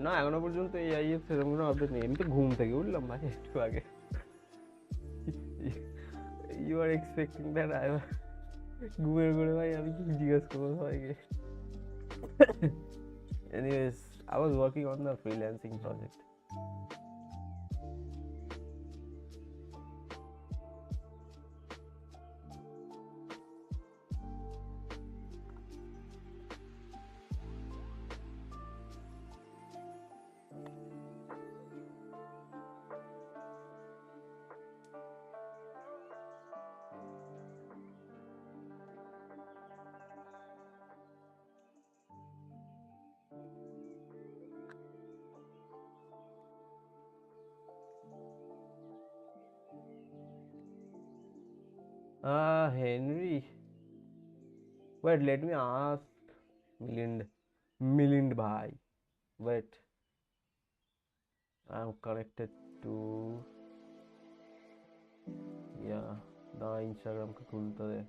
না এখনো পর্যন্ত এআই এর সেরকম কোনো আপডেট নেই। আমি তো ঘুম থেকে উঠলাম ভাই একটু আগে। You are expecting that I ঘুমের ঘরে ভাই আমি কি জিজ্ঞেস করবো সবাইকে? Anyways, I was working on the freelancing project. Henry, wait, let me ask Milind. Milind bhai, wait, I'm connected to, yeah, the Instagram का खुलता है।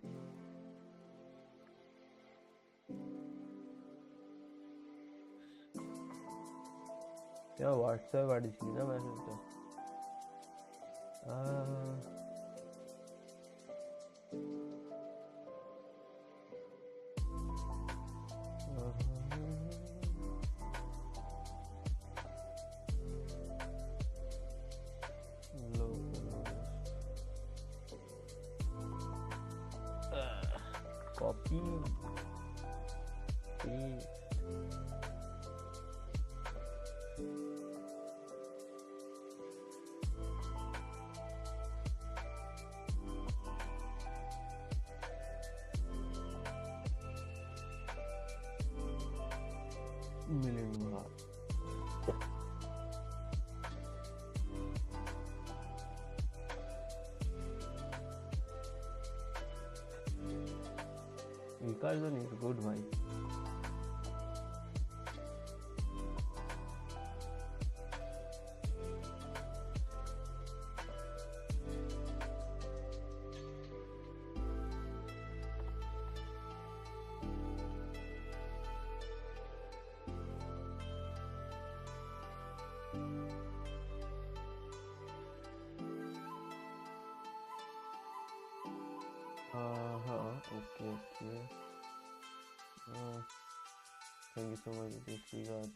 क्या WhatsApp वाली थी ना मैसेज तो। Copy, paste. Milind bhai, Vikarsan is good bhai. Okay, okay. Thank you so much for this regard.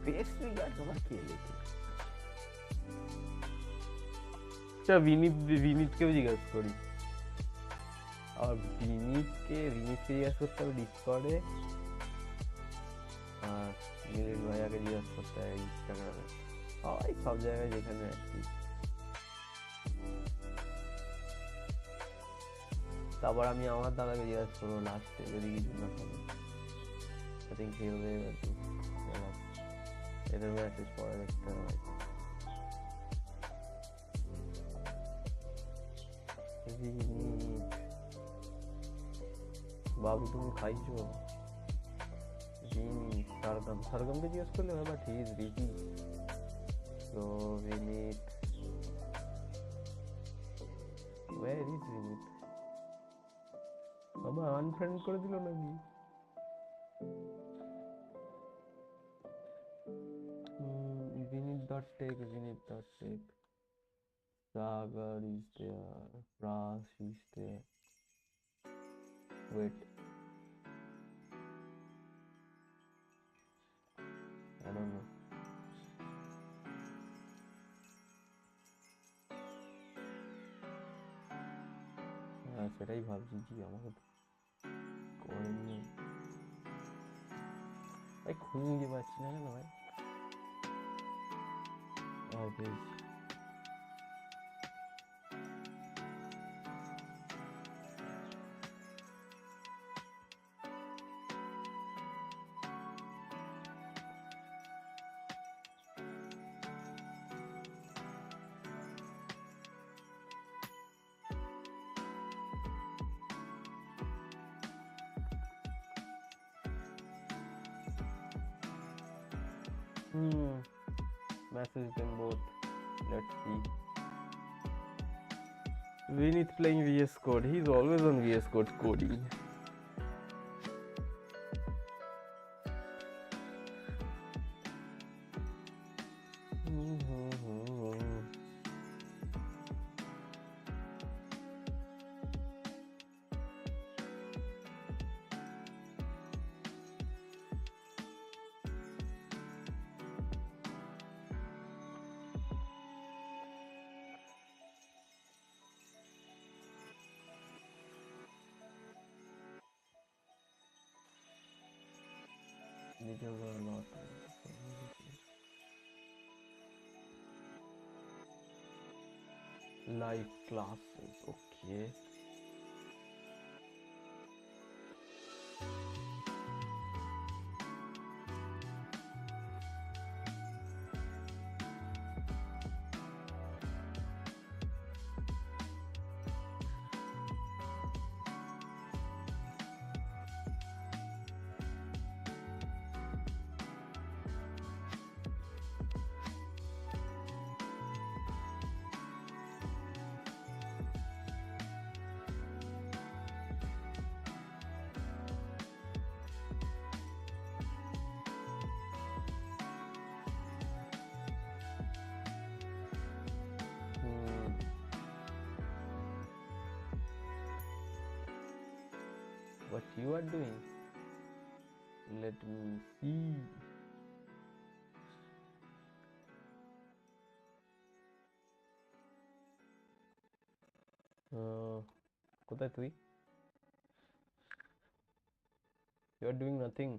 Face regard बाबा खेले थे। अच्छा विनीत के भी जिज्ञास करी। और विनीत के जिज्ञास करता है डिस्कॉर्डे। और मिलिंद भाई के जिज्ञास करता है इंस्टाग्राम में। और सब जगह যেখানে আছি। তারপর আমি আমার দাদাকে জিজ্ঞাসা করবো লাস্টে যদি কিছু না করে। I think he'll be able to tell us. এদের মেসেজ পড়ে দেখতে হবে। বাবু তুমি খাইছো? सरगम के जिज्ञास করলে হয় but he is busy. So we need, where is Vinit? বাবা আনফ্রেন্ড করে দিল নাকি? Vinit.take. Sagar is there. Pras is there. Wait. I don't know. সেটাই ভাবছি জি আমাকে করেনি ভাই, খুঁজে পাচ্ছি না কেন ভাই। Message them both. Let's see. Vinith playing VS Code. He's always on VS Code coding. Live classes, okay. What you are doing? Let me see. কোথায় তুই? You are doing nothing.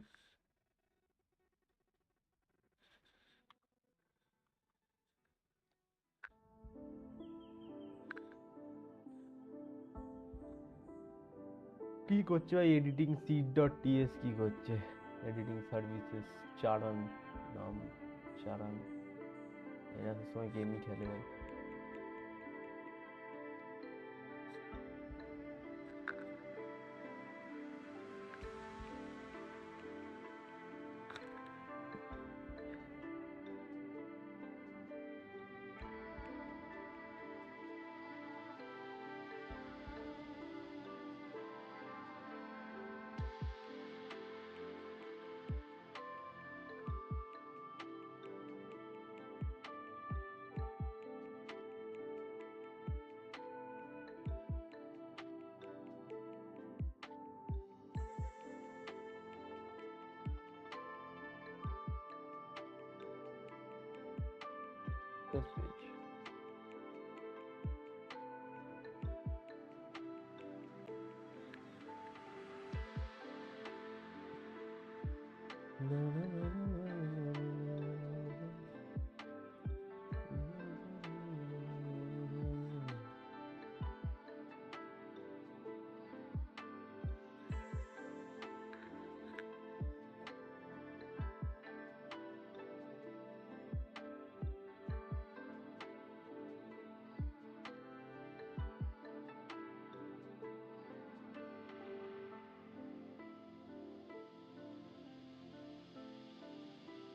কি করছে ভাই? এডিটিং seed.ts কি করছে? Editing services চারান নাম চারান। এরা তো সময় গেমই খেলে ভাই। This page.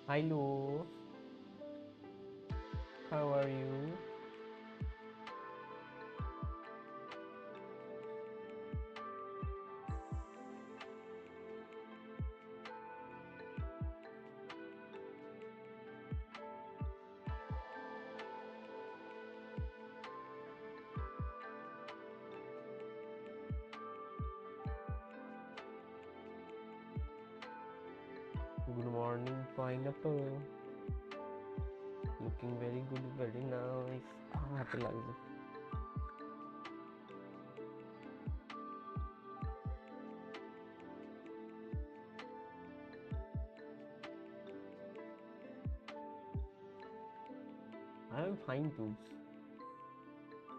Hello, how are you? Good morning, pineapple. Looking very good, very nice. হাতে লাগছে। I am fine too.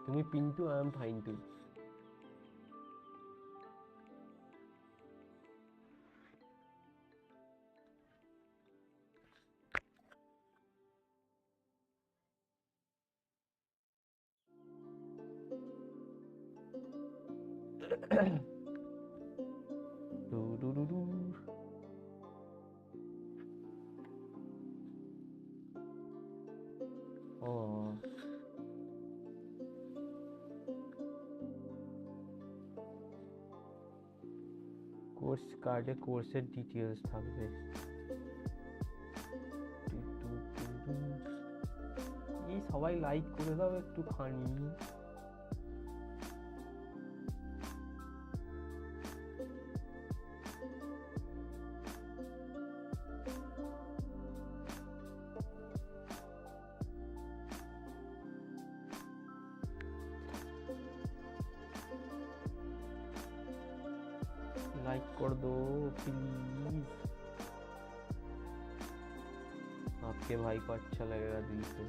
তুমি Pintu, I am fine too. Oh. Course কার্ডে কোর্সের ডিটেলস থাকবে। এই সবাই লাইক করে দাও একটুখানি। लाइक कर दो प्लीज, आपके भाई को अच्छा लगेगा दिल से।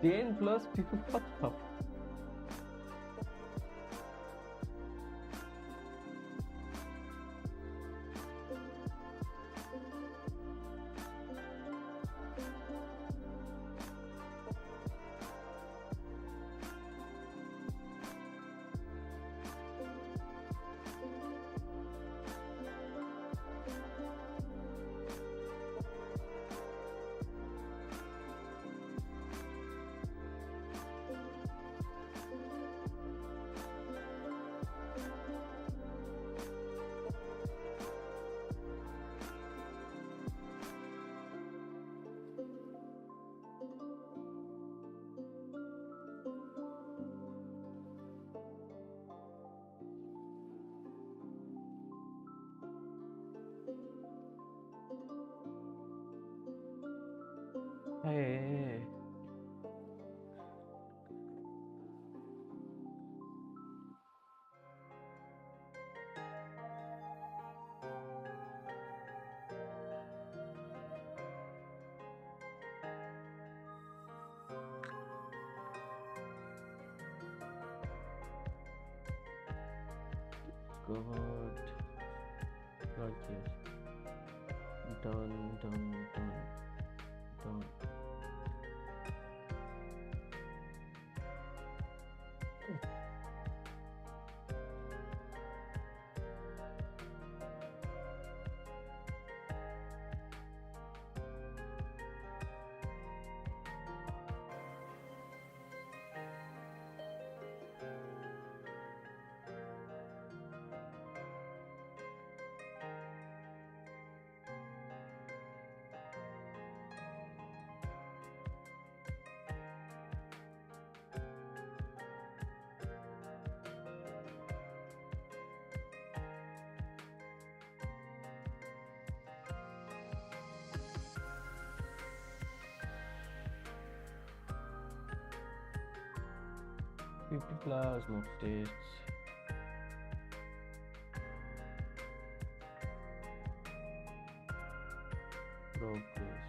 Ten plus people, what the? Hey. God. Not yet. Done, done, done, done. Plus mock tests. Progress.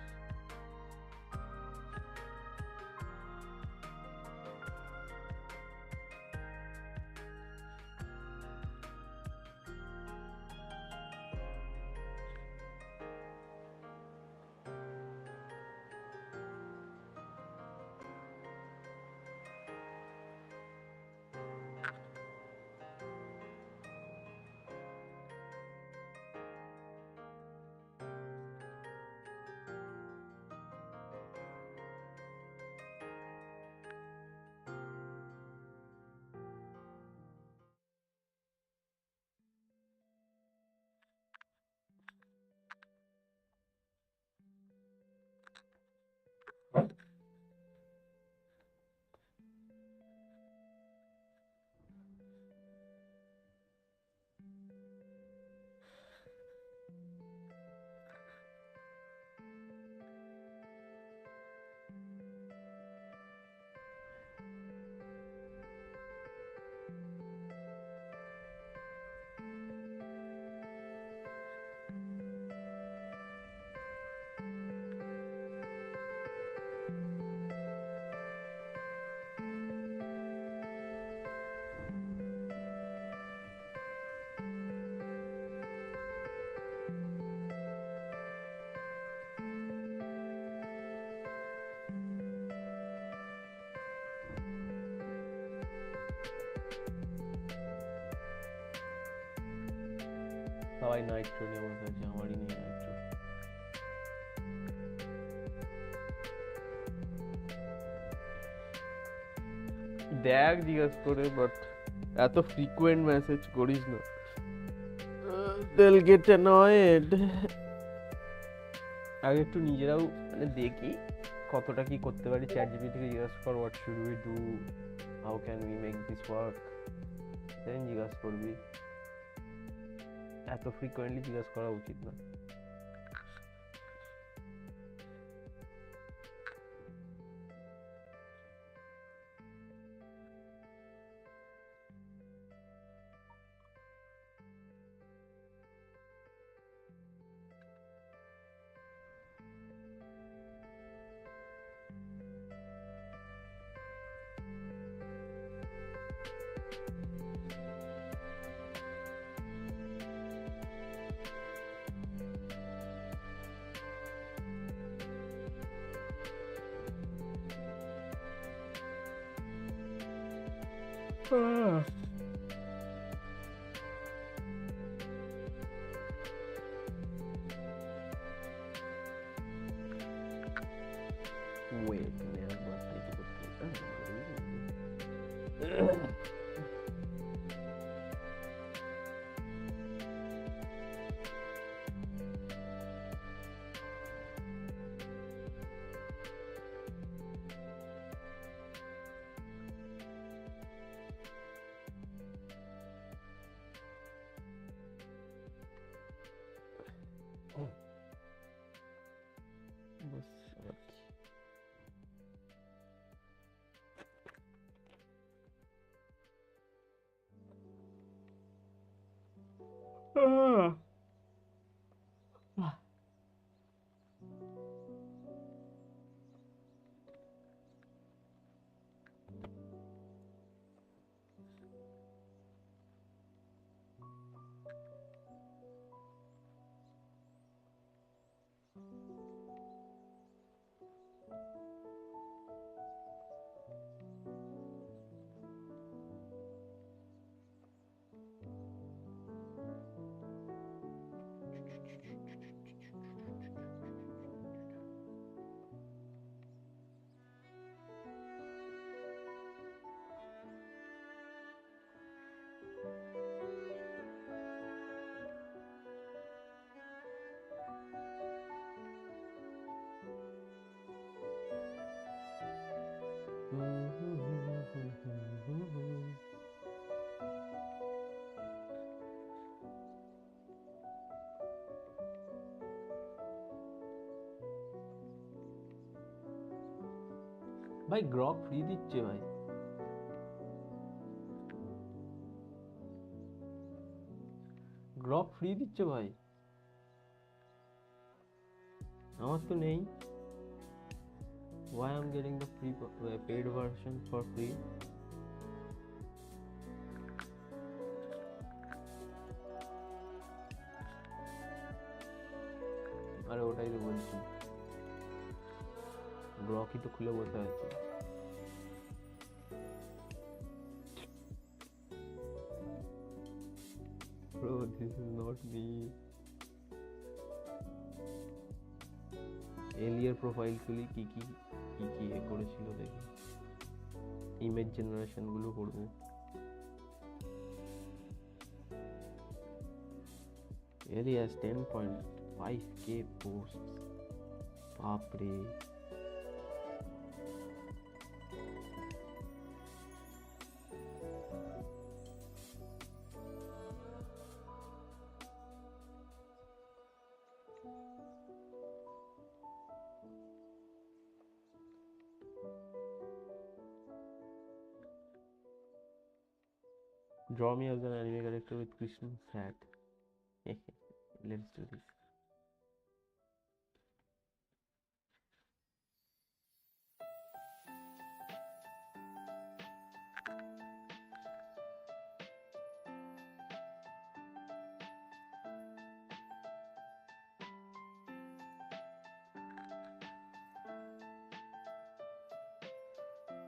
সবাই নাইট্রো নিয়ে বসে আছে, আমারই নেই নাইট্রো। দেখ জিজ্ঞেস করে, বাট এত ফ্রিকুয়েন্ট মেসেজ করিস না, they'll get annoyed. আগে একটু নিজেরাও মানে দেখি কতটা কি করতে পারি। চ্যাট জিপিটি থেকে জিজ্ঞাসা কর what should we do, how can we make this work, then জিজ্ঞাসা করবি। এত ফ্রিকোয়েন্টলি জিজ্ঞাসা করা উচিত না। Wait, मैं एक बात नहीं करता। बस और की। भाई ग्रॉक फ्री দিচ্ছে ভাই, গ্রক ফ্রি দিচ্ছে ভাই, আমার তো নেই। Why I'm getting the free paid version for free? আরে ওটাই তো বলছি, গ্রকই তো খুলে বসে আছে। Bro, this is not me. এলিয়ার প্রোফাইল খুলি কি কি কি কি এ করেছিল দেখি, ইমেজ জেনারেশন গুলো করবে। এলিয়াস 10.5k পোস্টস, বাপরে। Draw me as an anime character with Krishna's hat. Let's do this.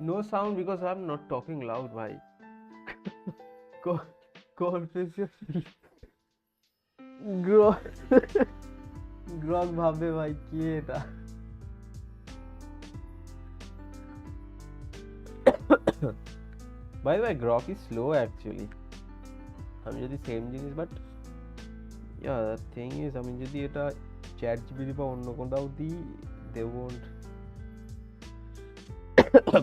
No sound because I'm not talking loud, bhai. Corpus, Grok Grok ভাববে ভাই কি এটা। Bye bye Grok is slow actually. আমি যদি same জিনিস but yeah the thing is আমি যদি এটা চ্যাট জিপিটি বা অন্য কোথাও দিই দে ওয়ন্ট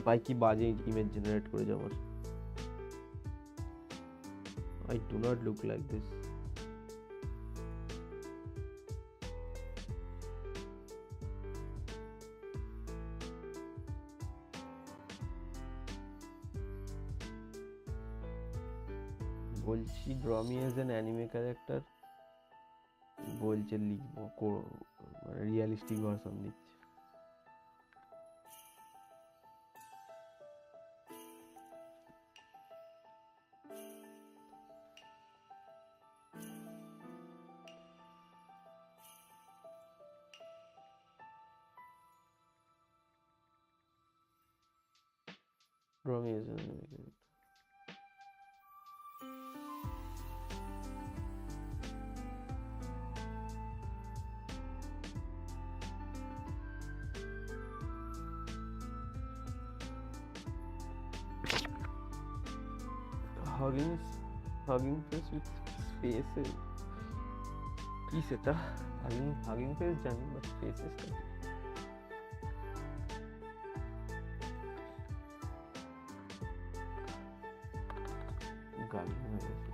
ভাই কি বাজে ইমেজ জেনারেট করে যাবো। I do not look like this. বলছি draw me as an anime character বলছে লিখবো মানে রিয়েলিস্টিক ভার্সন দিচ্ছে। Draw me as an anime character hugging face with spaces কি সেটা hugging face জানি বাট spaces টা গালি হয়ে গেছে।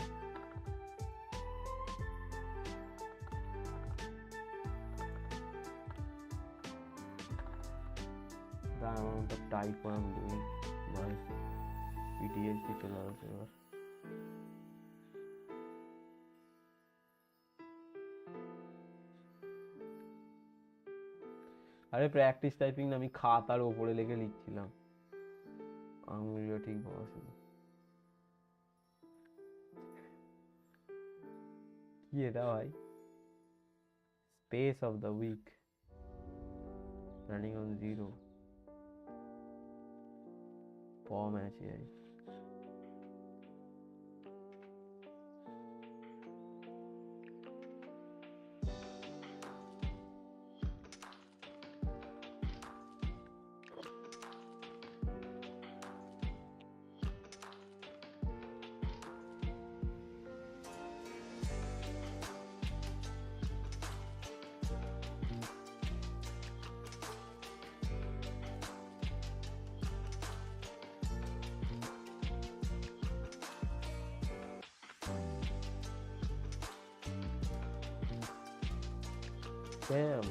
The amount of type I'm doing my PTSD চলে আসে এবার। আরে প্র্যাকটিস টাইপিং না আমি খাতার ওপরে লিখে লিখছিলাম আঙুলটা ঠিক বসে কি এটা ভাই। Space of the week running on 0 form আছে ভাই। Damn.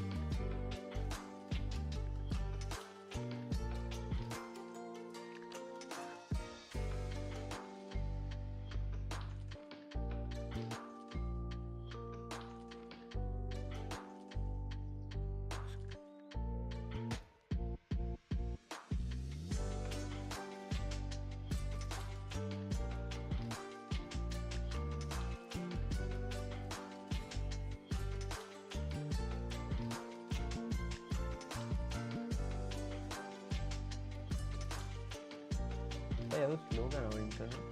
এত স্লো কেন আমার ইন্টারনেট?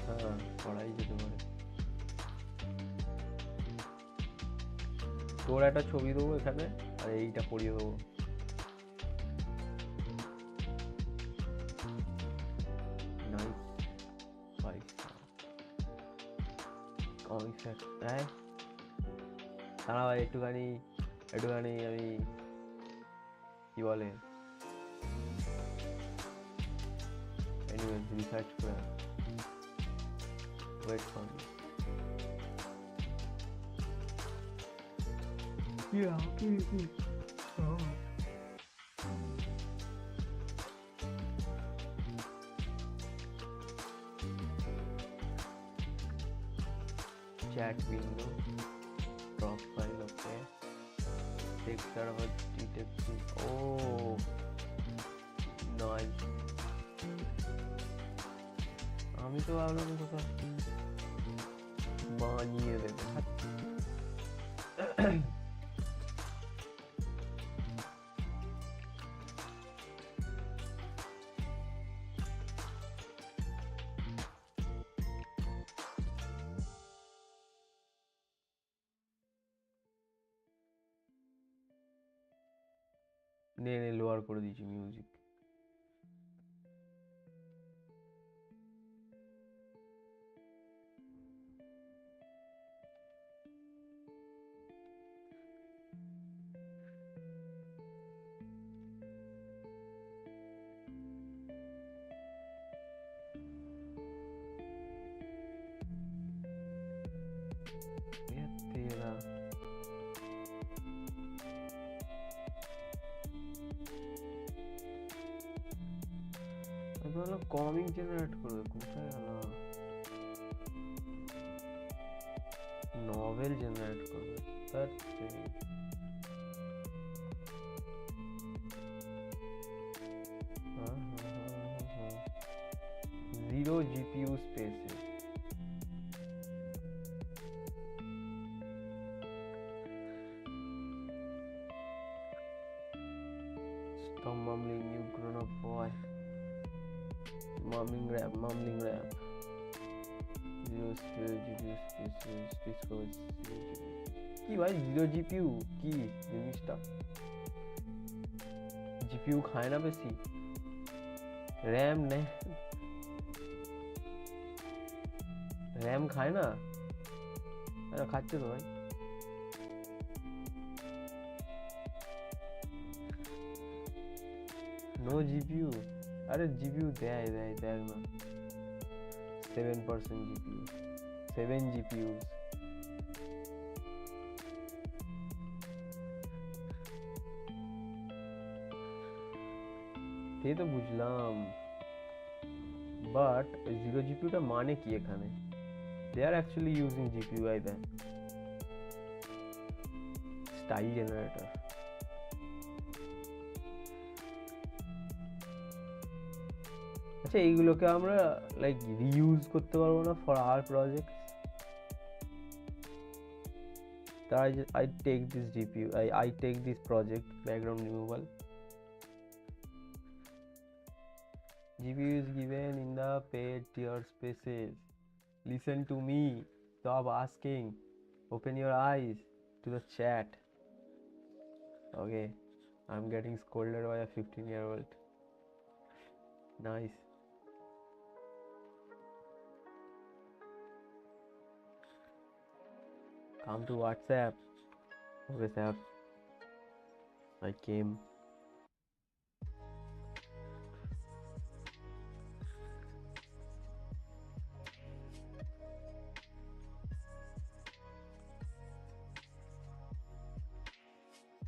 হ্যাঁ পড়াই যেতে পারে। তোর একটা ছবি দেবো এখানে আর এইটা পড়িয়ে দেবো। দাঁড়া ভাই একটুখানি আমি কি বলে রিসার্চ করে wait for me. Chat window, drop file, okay. Take server detecting. Oh, nice. আমি তো ভাবলাম কোথাও বানিয়ে দেবে। নে নে লোয়ার করে দিয়েছি মিউজিক। তেরা আমি কমিক জেনারেট করবে, কোথায় গেল? নভেল জেনারেট করবে, তার zero GPU spaces. Stop mumbling, you grown up boy. Mumbling rap. Zero GPU spaces. Disco কি ভাই জিরো জিপিইউ কি জিনিসটা? জিপিইউ খায় না বেশি, র্যাম নেয়, র্যাম খায় না? খাচ্ছে তো ভাই। নো জিপিইউ, আরে জিপিইউ দেয় দেখ না, 7% জিপিইউ, 7 জিপিইউ। সে তো বুঝলাম, বাট জিরো জিপিইউটা মানে কি এখানে? they are actually using GPU, I bet. Style generator. আচ্ছা এইগুলোকে আমরা লাইক রিইউজ করতে পারবো না for our project? I take this GPU, I take this project background removal. GPU is given in the paid tier spaces. Listen to me, stop asking, open your eyes to the chat. Okay, I'm getting scolded by a 15-year-old. Nice. Come to WhatsApp. Okay, sir. I came.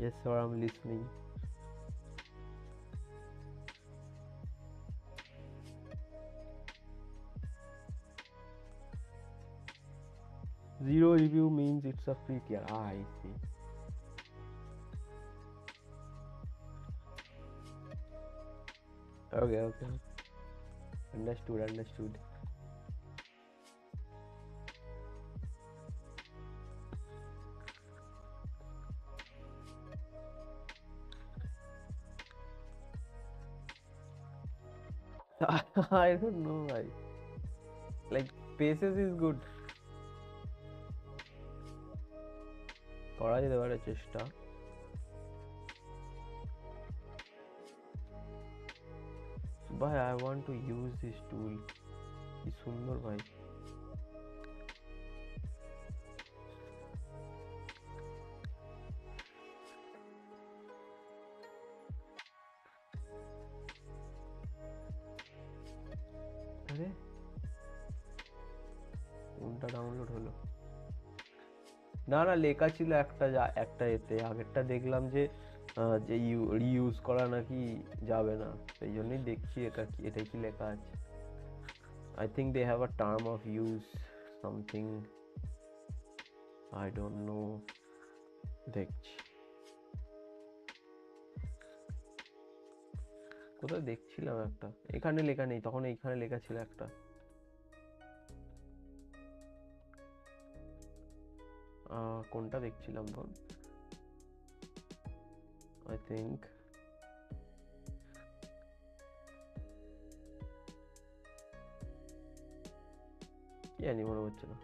Yes, sir, I'm listening. Zero review means it's a free tier. I see. Okay. Understood. I don't know why. Like Paces is good. করা যেতে পারে চেষ্টা। ভাই I want to use this tool. কি সুন্দর ভাই। আরে কোনটা ডাউনলোড হলো? না লেখা ছিল একটা এতে, আগেরটা দেখলাম যে রিইউজ করা নাকি যাবে না, সেই জন্যই দেখছি এটাই কি লেখা আছে। I think they have a term of use something, I don't know, দেখছি কোথায় দেখছিলাম একটা, এখানে লেখা নেই, তখন এইখানে লেখা ছিল একটা। কোনটা দেখছিলাম তখন? I think কি জানি, মনে হচ্ছে না।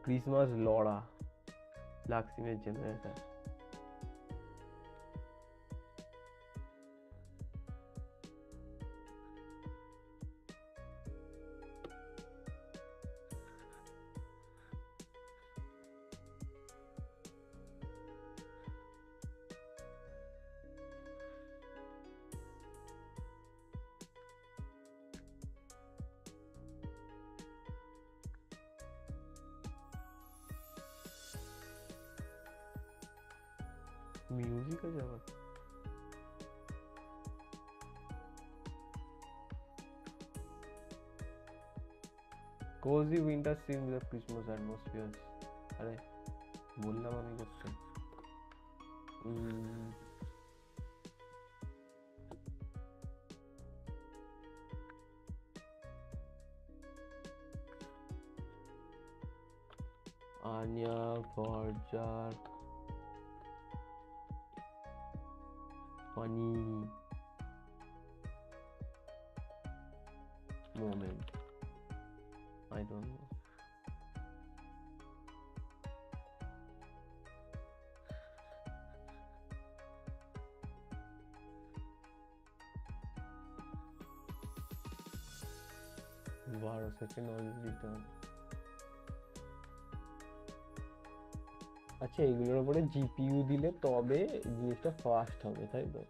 ক্রিসমাস লড়া লাক্সিমের জেনারেটর। মিউজিক আছে আবার? cozy winter scene with Christmas atmospheres. আরে বললাম আমি করতে। Anya Forjar funny moment. I don't know. Wow, second already done. আচ্ছা এগুলোর উপরে জিপিইউ দিলে তবে জিনিসটা ফাস্ট হবে তাই তো?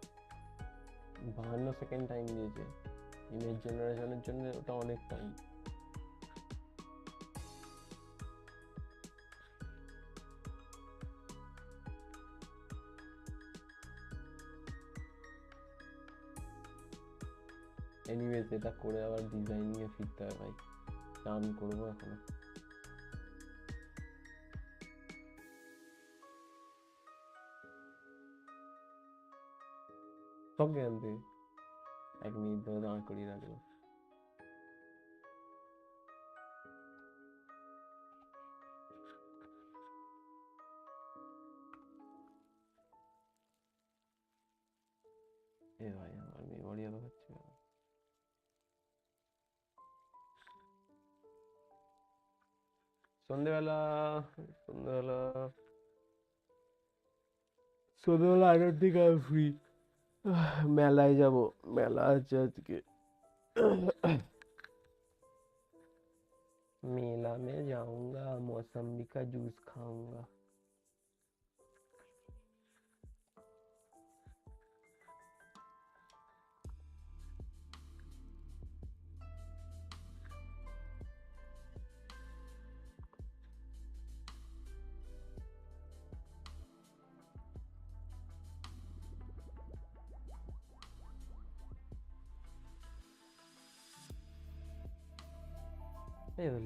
52 সেকেন্ড টাইম দিয়েছে ইমেজ জেনারেশনের জন্য, ওটা অনেক টাইম। এনিওয়েজ এটা করে আবার ডিজাইনিং এ ফিরতে হবে ভাই, রান করবো এখন। সব জ্ঞান দিয়ে 1 মিনিট ধরে দাঁড় করিয়ে রাখবো। এ ভাই আমার মেমোরি আবার হচ্ছে। সন্ধ্যেবেলা আড়ার দিকে আমি ফ্রি, মেলায় যাব, মেলা আছে আজকে। मेला में जाऊंगा, मौसम्बी का जूस खाऊंगा।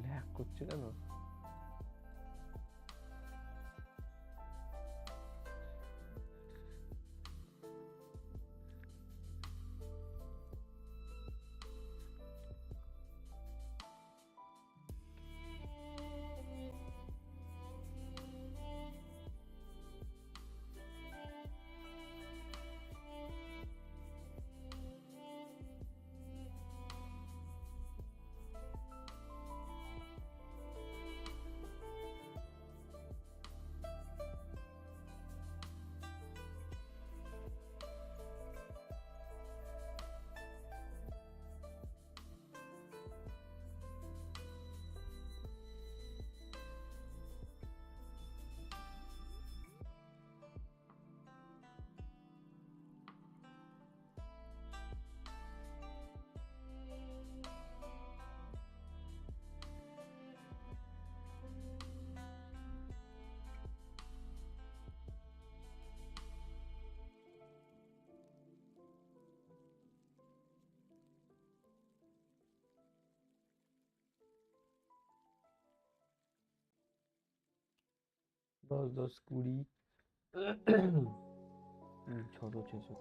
ল্যাগ করছে কেন? দশ 20 ছোট 66।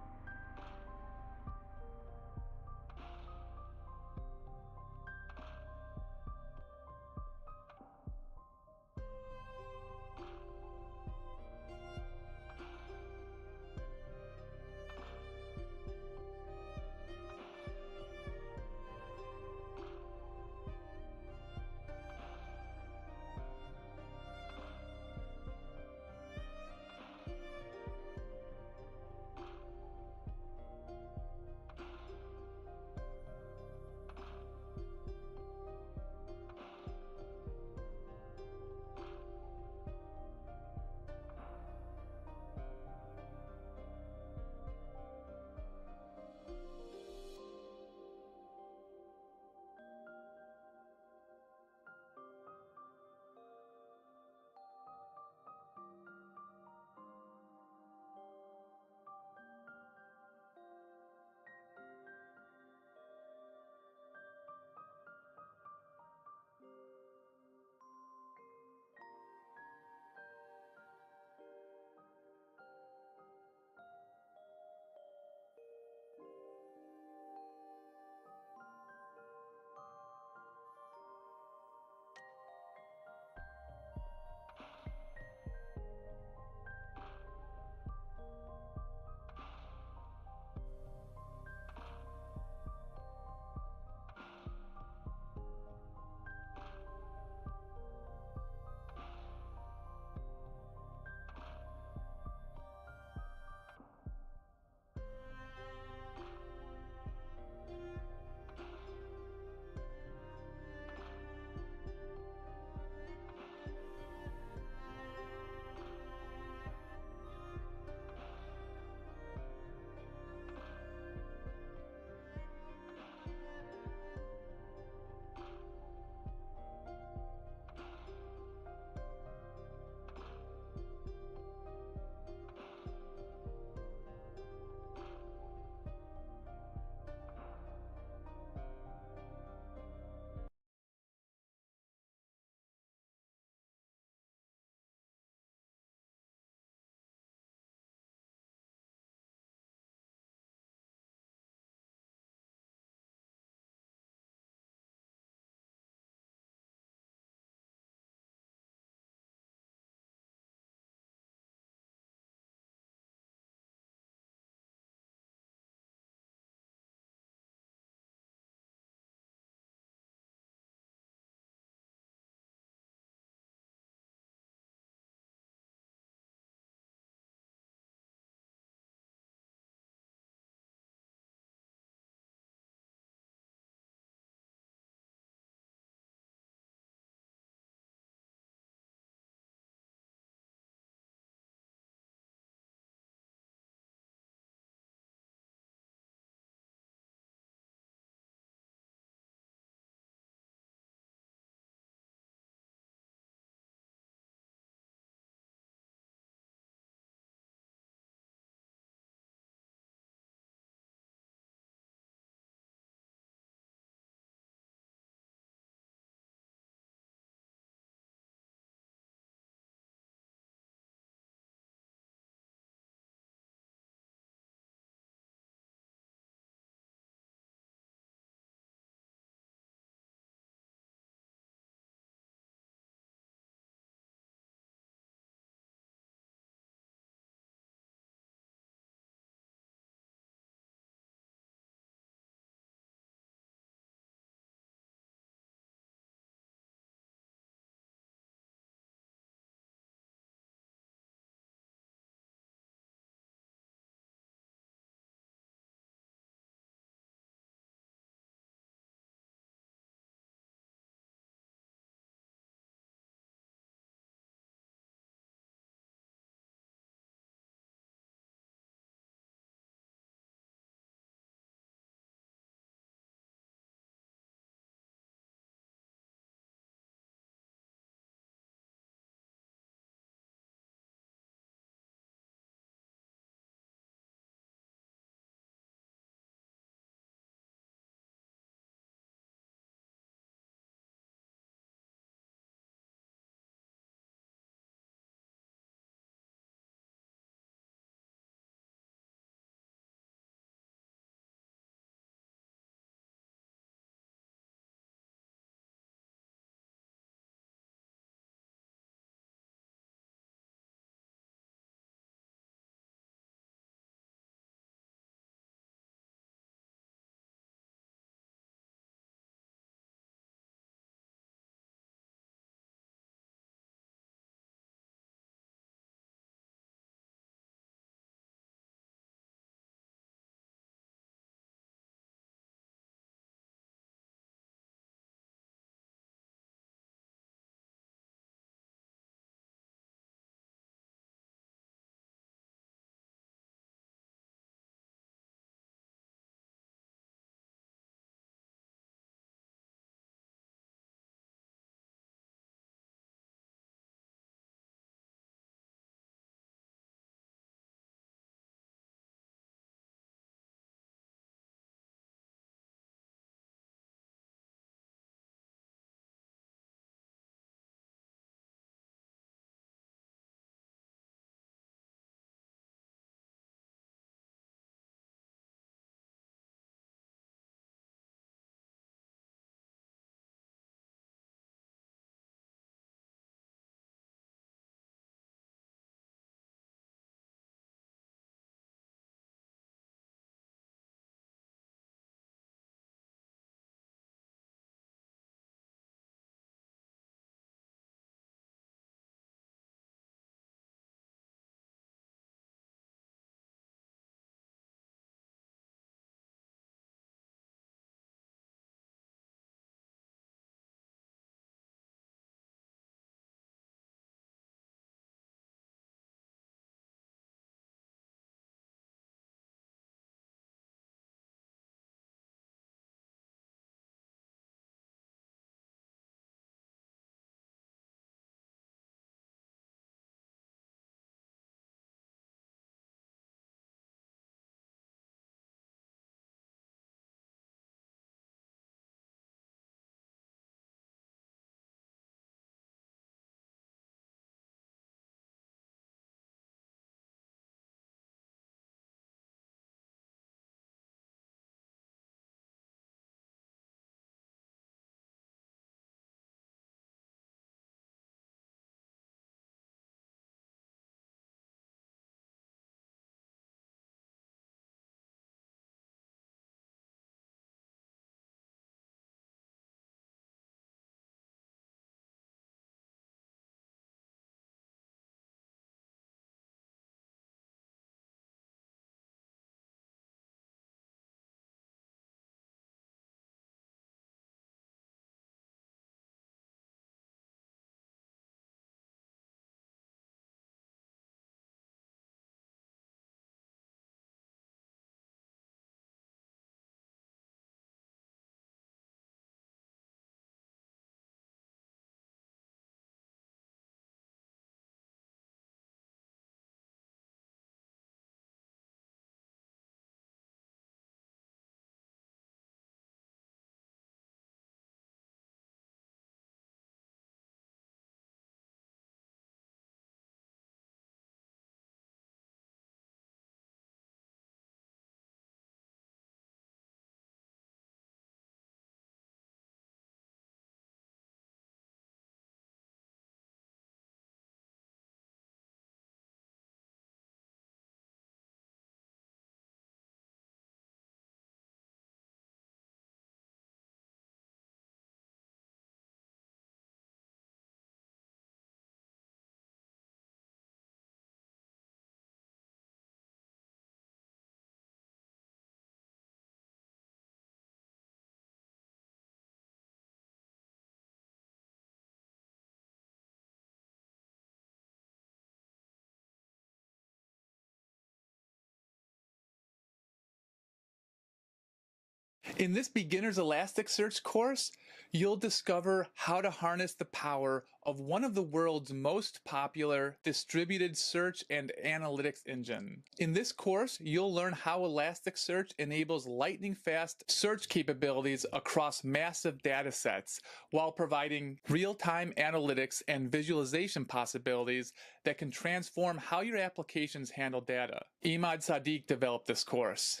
In this beginner's Elasticsearch course, you'll discover how to harness the power of one of the world's most popular distributed search and analytics engine. In this course, you'll learn how Elasticsearch enables lightning-fast search capabilities across massive data sets while providing real-time analytics and visualization possibilities that can transform how your applications handle data. Imad Sadiq developed this course.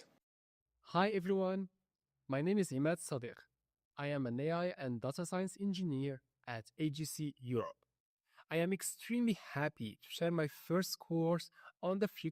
Hi everyone, my name is Imad Sadiq. I am an AI and data science engineer at AGC Europe. I am extremely happy to share my first course on the free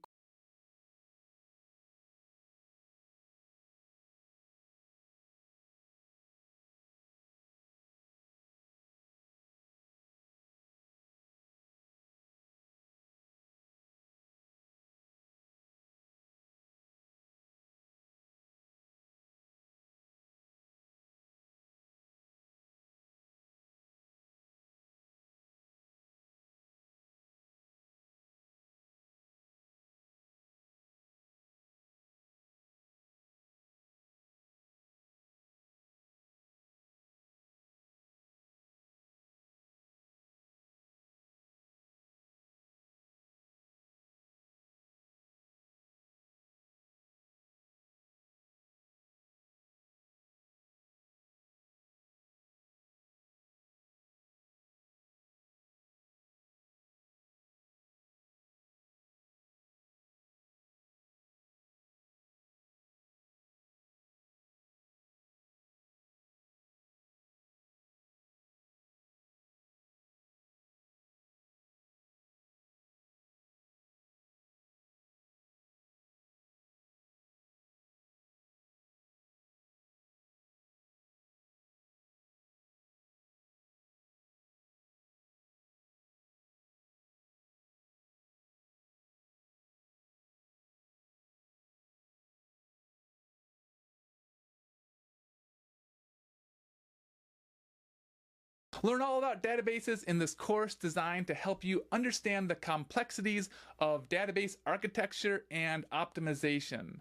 Learn all about databases in this course designed to help you understand the complexities of database architecture and optimization.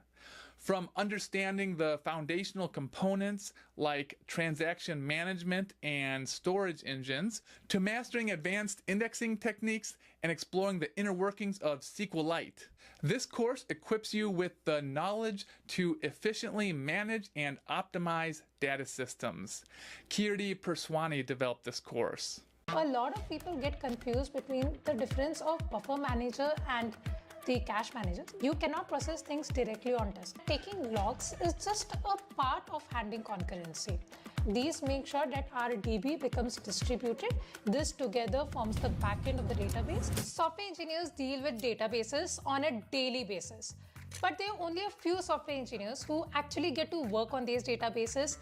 From understanding the foundational components like transaction management and storage engines, to mastering advanced indexing techniques and exploring the inner workings of SQLite. This course equips you with the knowledge to efficiently manage and optimize data systems. Kirti Perswani developed this course. A lot of people get confused between the difference of buffer manager and the cache manager. You cannot process things directly on disk. Taking logs is just a part of handling concurrency. These make sure that our DB becomes distributed. This together forms the backend of the database. Software engineers deal with databases on a daily basis, but there are only a few software engineers who actually get to work on these databases,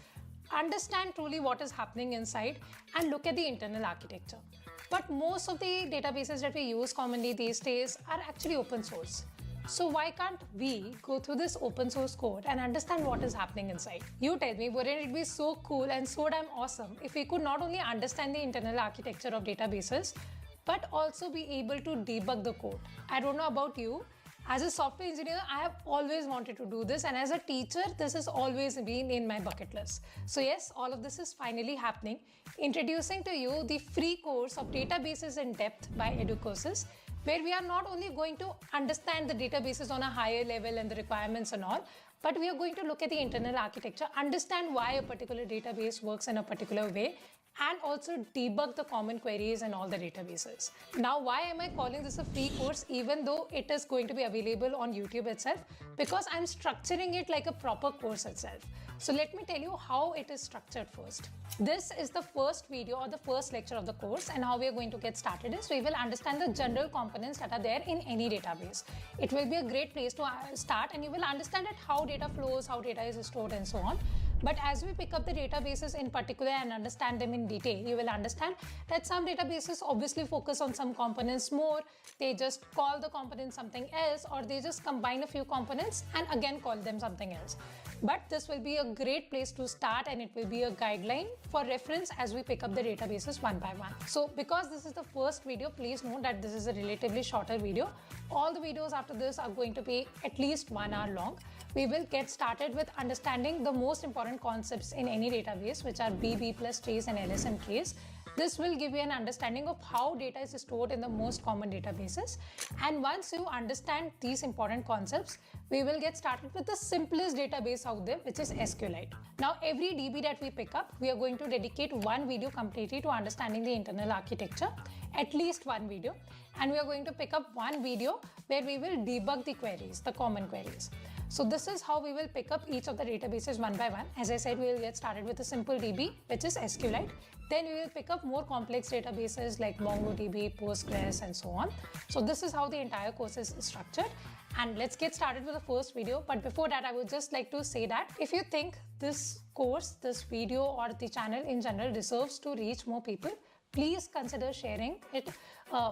understand truly what is happening inside, and look at the internal architecture. But most of the databases that we use commonly these days are actually open source. So why can't we go through this open source code and understand what is happening inside? You tell me, wouldn't it be so cool and so damn awesome if we could not only understand the internal architecture of databases, but also be able to debug the code? I don't know about you. As a software engineer, I have always wanted to do this, and as a teacher, this has always been in my bucket list. So yes, all of this is finally happening. Introducing to you the free course of Databases in Depth by Educourses, where we are not only going to understand the databases on a higher level and the requirements and all, but we are going to look at the internal architecture, understand why a particular database works in a particular way, and also debug the common queries in all the databases. Now, why am I calling this a free course even though it is going to be available on YouTube itself? Because I'm structuring it like a proper course itself. So let me tell you how it is structured first. This is the first video or the first lecture of the course, and how we are going to get started is we will understand the general components that are there in any database. It will be a great place to start, and you will understand how data flows, how data is stored, and so on. But as we pick up the databases in particular and understand them in detail, you will understand that some databases obviously focus on some components more. They just call the component something else, or they just combine a few components and again call them something else. But this will be a great place to start, and it will be a guideline for reference as we pick up the databases one by one. So because this is the first video, please note that this is a relatively shorter video. All the videos after this are going to be at least 1 hour long. We will get started with understanding the most important concepts in any database, which are B, B plus trees and LSM trees. This will give you an understanding of how data is stored in the most common databases. And once you understand these important concepts, we will get started with the simplest database out there, which is SQLite. Now, every DB that we pick up, we are going to dedicate one video completely to understanding the internal architecture, at least one video. And we are going to pick up one video where we will debug the queries, the common queries. So this is how we will pick up each of the databases one by one. As I said, we will get started with a simple DB, which is SQLite. Then we will pick up more complex databases like MongoDB, Postgres, and so on. So this is how the entire course is structured. And let's get started with the first video. But before that, I would just like to say that if you think this course, this video, or the channel in general deserves to reach more people, please consider sharing it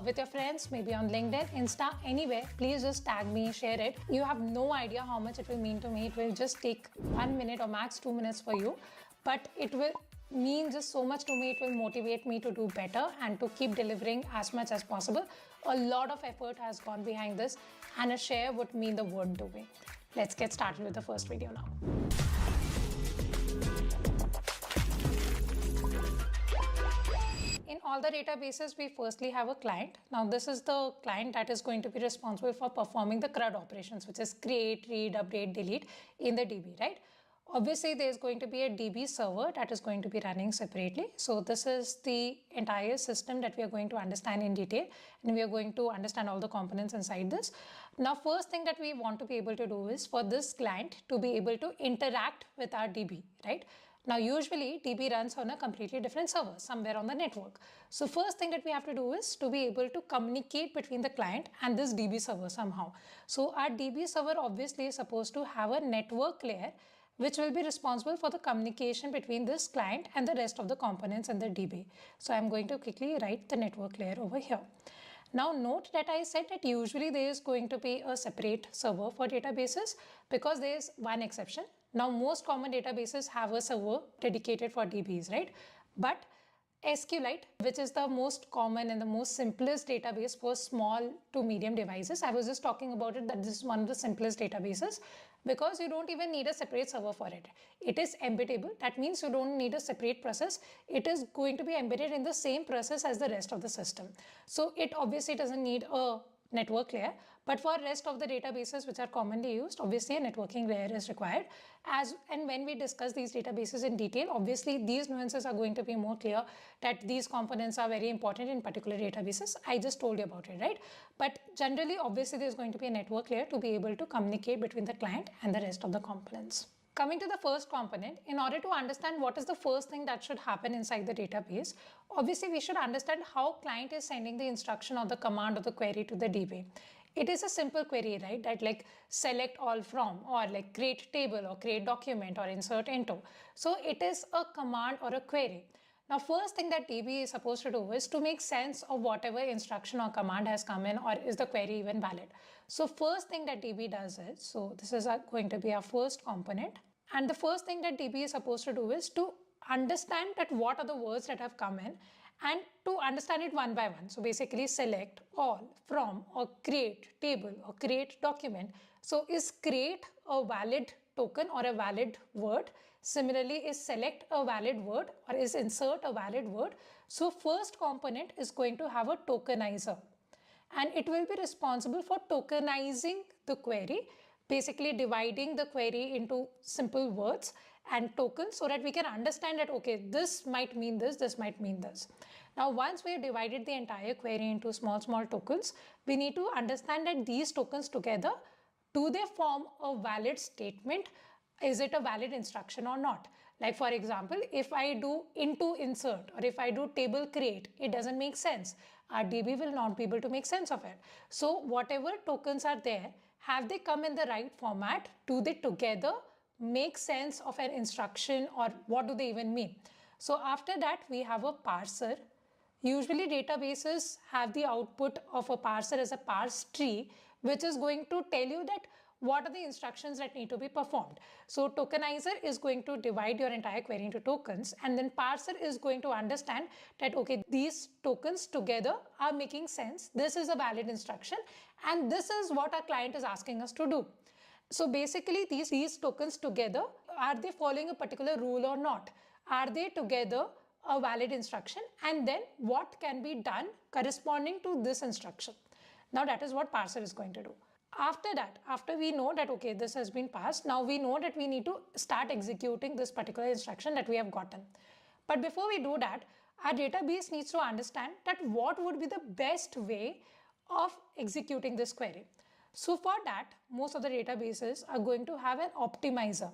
with your friends, maybe on LinkedIn, Insta, anywhere. Please just tag me, share it. You have no idea how much it will mean to me. It will just take 1 minute or max 2 minutes for you, but it will mean just so much to me. It will motivate me to do better and to keep delivering as much as possible. A lot of effort has gone behind this, and a share would mean the world to me. Let's get started with the first video now. In all the databases, we firstly have a client. Now, this is the client that is going to be responsible for performing the CRUD operations, which is create, read, update, delete in the DB, right? Obviously, there is going to be a DB server that is going to be running separately. So this is the entire system that we are going to understand in detail, and we are going to understand all the components inside this. Now, first thing that we want to be able to do is for this client to be able to interact with our DB, right? Now, usually DB runs on a completely different server somewhere on the network. So first thing that we have to do is to be able to communicate between the client and this DB server somehow. So our DB server obviously is supposed to have a network layer which will be responsible for the communication between this client and the rest of the components in the DB. So I'm going to quickly write the network layer over here. Now note that I said that usually there is going to be a separate server for databases because there is one exception. Now most common databases have a server dedicated for DBs, right? But SQLite, which is the most common and the most simplest database for small to medium devices. I was just talking about it, that this is one of the simplest databases because you don't even need a separate server for it. It is embeddable. That means you don't need a separate process. It is going to be embedded in the same process as the rest of the system. So it obviously doesn't need a network layer, but for rest of the databases which are commonly used, obviously a networking layer is required. And when we discuss these databases in detail, obviously these nuances are going to be more clear that these components are very important in particular databases. I just told you about it, right? But generally, obviously there's going to be a network layer to be able to communicate between the client and the rest of the components. Coming to the first component, in order to understand what is the first thing that should happen inside the database, obviously we should understand how client is sending the instruction or the command or the query to the DB. It is a simple query, right? That like select all from, or like create table or create document or insert into. So it is a command or a query. Now, first thing that DB is supposed to do is to make sense of whatever instruction or command has come in, or is the query even valid. So first thing that DB does is, so this is going to be our first component. And the first thing that DB is supposed to do is to understand that what are the words that have come in and to understand it one by one. So basically select all, from, or create table or create document. So is create a valid token or a valid word? Similarly, is select a valid word or is insert a valid word? So first component is going to have a tokenizer, and it will be responsible for tokenizing the query, basically dividing the query into simple words and tokens so that we can understand that, okay, this might mean this, this might mean this. Now, once we have divided the entire query into small tokens, we need to understand that these tokens together, do they form a valid statement? Is it a valid instruction or not? Like for example, if I do into insert or if I do table create, it doesn't make sense. Our DB will not be able to make sense of it. So whatever tokens are there, have they come in the right format? Do they together make sense of an instruction, or what do they even mean? So after that, we have a parser. Usually databases have the output of a parser as a parse tree, which is going to tell you that what are the instructions that need to be performed. So tokenizer is going to divide your entire query into tokens, and then parser is going to understand that, okay, these tokens together are making sense. This is a valid instruction, and this is what our client is asking us to do. So basically these tokens together, are they following a particular rule or not? Are they together a valid instruction? And then what can be done corresponding to this instruction? Now that is what parser is going to do. After that, after we know that, okay, this has been passed, now we know that we need to start executing this particular instruction that we have gotten. But before we do that, our database needs to understand that what would be the best way of executing this query. So for that, most of the databases are going to have an optimizer.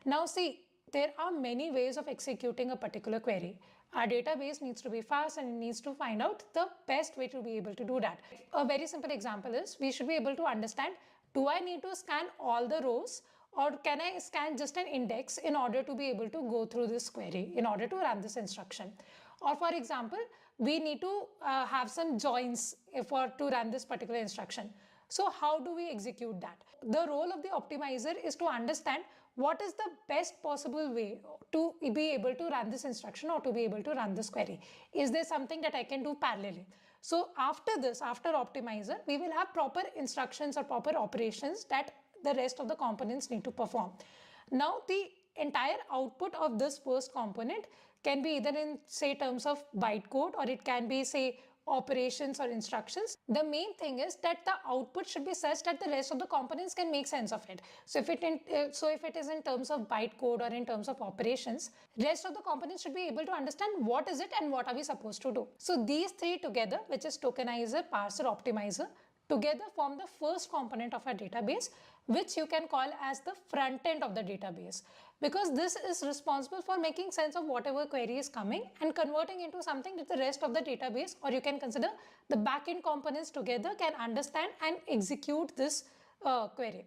Now see, there are many ways of executing a particular query. Our database needs to be fast and it needs to find out the best way to be able to do that. A very simple example is, we should be able to understand, do I need to scan all the rows, or can I scan just an index in order to be able to go through this query, in order to run this instruction? Or for example, we need to have some joins to run this particular instruction. So how do we execute that? The role of the optimizer is to understand what is the best possible way to be able to run this instruction or to be able to run this query. Is there something that I can do parallelly? So after this, after optimizer, we will have proper instructions or proper operations that the rest of the components need to perform. Now the entire output of this first component can be either in, say, terms of bytecode, or it can be, say, operations or instructions. The main thing is that the output should be such that the rest of the components can make sense of it. So if it is in terms of bytecode or in terms of operations, rest of the components should be able to understand what is it and what are we supposed to do. So these three together, which is tokenizer, parser, optimizer, together form the first component of our database, which you can call as the front end of the database, because this is responsible for making sense of whatever query is coming and converting into something that the rest of the database, or you can consider the backend components together, can understand and execute this query.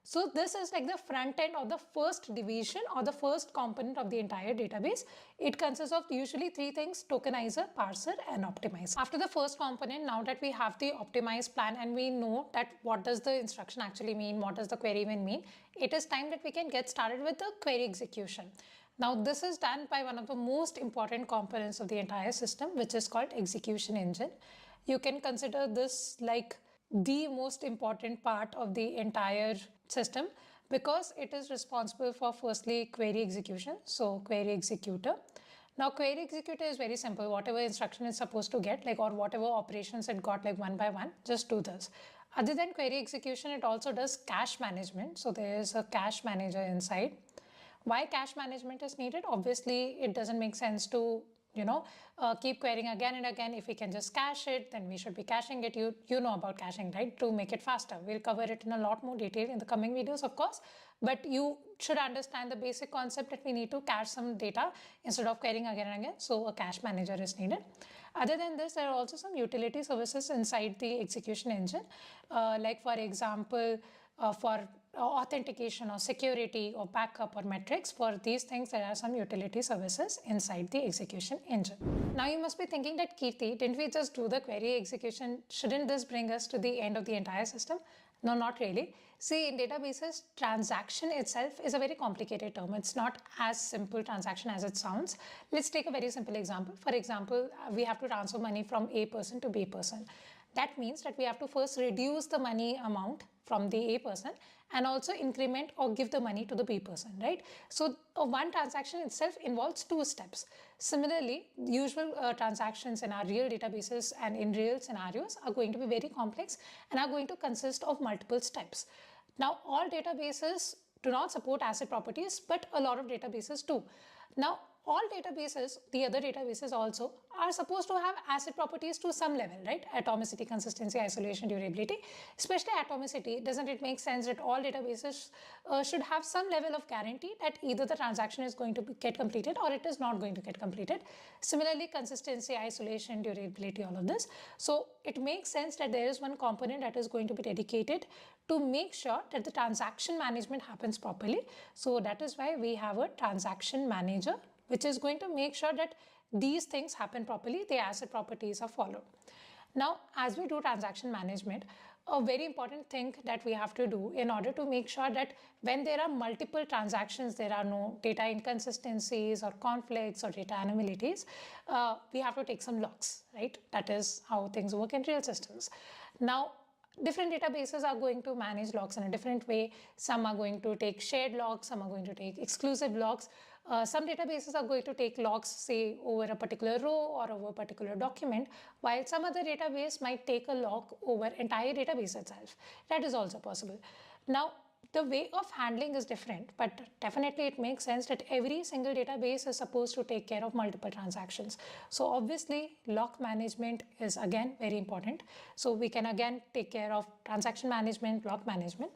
So this is like the front end of the first division or the first component of the entire database. It consists of usually three things: tokenizer, parser, and optimizer. After the first component, now that we have the optimized plan and we know that what does the instruction actually mean, what does the query even mean, it is time that we can get started with the query execution. Now this is done by one of the most important components of the entire system, which is called execution engine. You can consider this like the most important part of the entire system, because it is responsible for firstly query execution, so query executor. Now query executor is very simple. Whatever instruction it's supposed to get, like, or whatever operations it got, like one by one, just do this. Other than query execution, it also does cache management. So there is a cache manager inside. Why cache management is needed? Obviously, it doesn't make sense to keep querying again and again. If we can just cache it, then we should be caching it. You know about caching, right? To make it faster. We'll cover it in a lot more detail in the coming videos, of course. But you should understand the basic concept that we need to cache some data instead of querying again and again. So a cache manager is needed. Other than this, there are also some utility services inside the execution engine. Like for example, for authentication or security or backup or metrics. For these things, there are some utility services inside the execution engine. Now you must be thinking that, Kirti, didn't we just do the query execution? Shouldn't this bring us to the end of the entire system? No, not really. See, in databases, transaction itself is a very complicated term. It's not as simple transaction as it sounds. Let's take a very simple example. For example, we have to transfer money from A person to B person. That means that we have to first reduce the money amount from the A person and also increment or give the money to the B person, right? So one transaction itself involves two steps. Similarly, usual transactions in our real databases and in real scenarios are going to be very complex and are going to consist of multiple steps. Now, all databases do not support ACID properties, but a lot of databases do. Now, all databases, the other databases also, are supposed to have ACID properties to some level, right? Atomicity, consistency, isolation, durability. Especially atomicity, doesn't it make sense that all databases should have some level of guarantee that either the transaction is going to get completed or it is not going to get completed. Similarly, consistency, isolation, durability, all of this. So it makes sense that there is one component that is going to be dedicated to make sure that the transaction management happens properly. So that is why we have a transaction manager, which is going to make sure that these things happen properly, the ACID properties are followed. Now, as we do transaction management, a very important thing that we have to do in order to make sure that when there are multiple transactions, there are no data inconsistencies or conflicts or data anomalies, we have to take some logs, right? That is how things work in real systems. Now, different databases are going to manage logs in a different way. Some are going to take shared logs, some are going to take exclusive logs. Some databases are going to take logs, say, over a particular row or over a particular document, while some other database might take a log over entire database itself. That is also possible. Now, the way of handling is different, but definitely it makes sense that every single database is supposed to take care of multiple transactions. So obviously, log management is again very important. So we can again take care of transaction management, log management.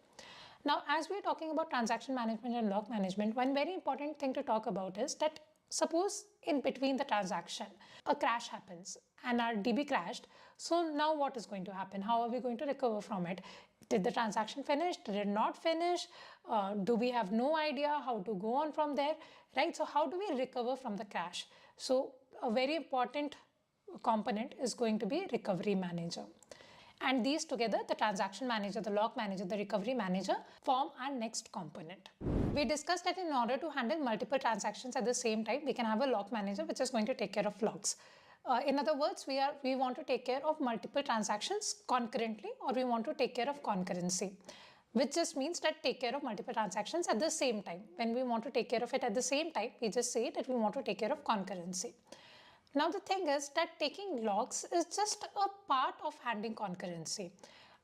Now, as we're talking about transaction management and log management, one very important thing to talk about is that suppose in between the transaction, a crash happens and our DB crashed. So now what is going to happen? How are we going to recover from it? Did the transaction finish? Did it not finish? Do we have no idea how to go on from there, right? So how do we recover from the crash? So a very important component is going to be recovery manager. And these together, the transaction manager, the log manager, the recovery manager, form our next component. We discussed that in order to handle multiple transactions at the same time, we can have a log manager which is going to take care of logs. In other words, we want to take care of multiple transactions concurrently, or we want to take care of concurrency, which just means that take care of multiple transactions at the same time. When we want to take care of it at the same time, we just say that we want to take care of concurrency. Now, the thing is that taking logs is just a part of handling concurrency.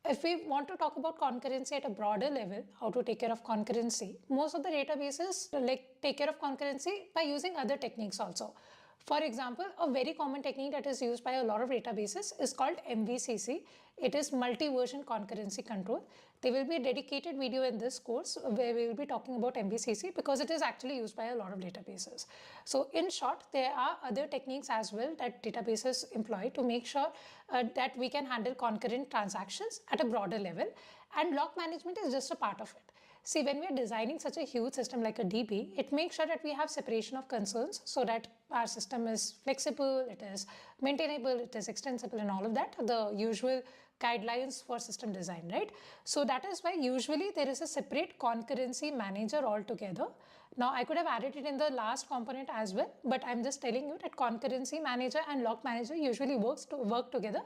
If we want to talk about concurrency at a broader level, how to take care of concurrency, most of the databases take care of concurrency by using other techniques also. For example, a very common technique that is used by a lot of databases is called MVCC. It is multi-version concurrency control. There will be a dedicated video in this course where we will be talking about MVCC because it is actually used by a lot of databases. So in short, there are other techniques as well that databases employ to make sure that we can handle concurrent transactions at a broader level, and log management is just a part of it. See, when we are designing such a huge system like a DB, it makes sure that we have separation of concerns so that our system is flexible, it is maintainable, it is extensible and all of that, the usual guidelines for system design, right? So that is why usually there is a separate concurrency manager altogether. Now, I could have added it in the last component as well, but I'm just telling you that concurrency manager and log manager usually work together.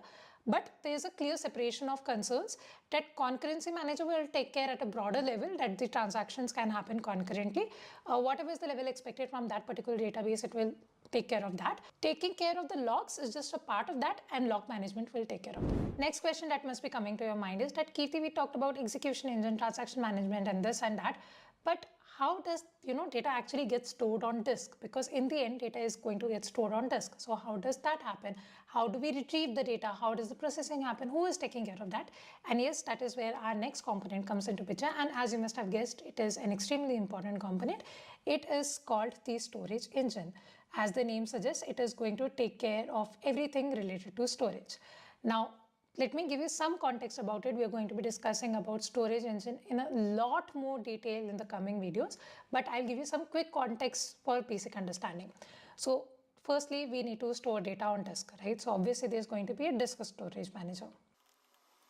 But there is a clear separation of concerns that concurrency manager will take care at a broader level that the transactions can happen concurrently. Whatever is the level expected from that particular database, it will take care of that. Taking care of the logs is just a part of that, and log management will take care of it. Next question that must be coming to your mind is that, Kirti, we talked about execution engine, transaction management and this and that, but how does data actually get stored on disk? Because in the end, data is going to get stored on disk. So how does that happen? How do we retrieve the data? How does the processing happen? Who is taking care of that? And yes, that is where our next component comes into picture. And as you must have guessed, it is an extremely important component. It is called the storage engine. As the name suggests, it is going to take care of everything related to storage. Now, let me give you some context about it. We are going to be discussing about storage engine in a lot more detail in the coming videos, but I'll give you some quick context for basic understanding. So firstly, we need to store data on disk, right? So obviously there's going to be a disk storage manager.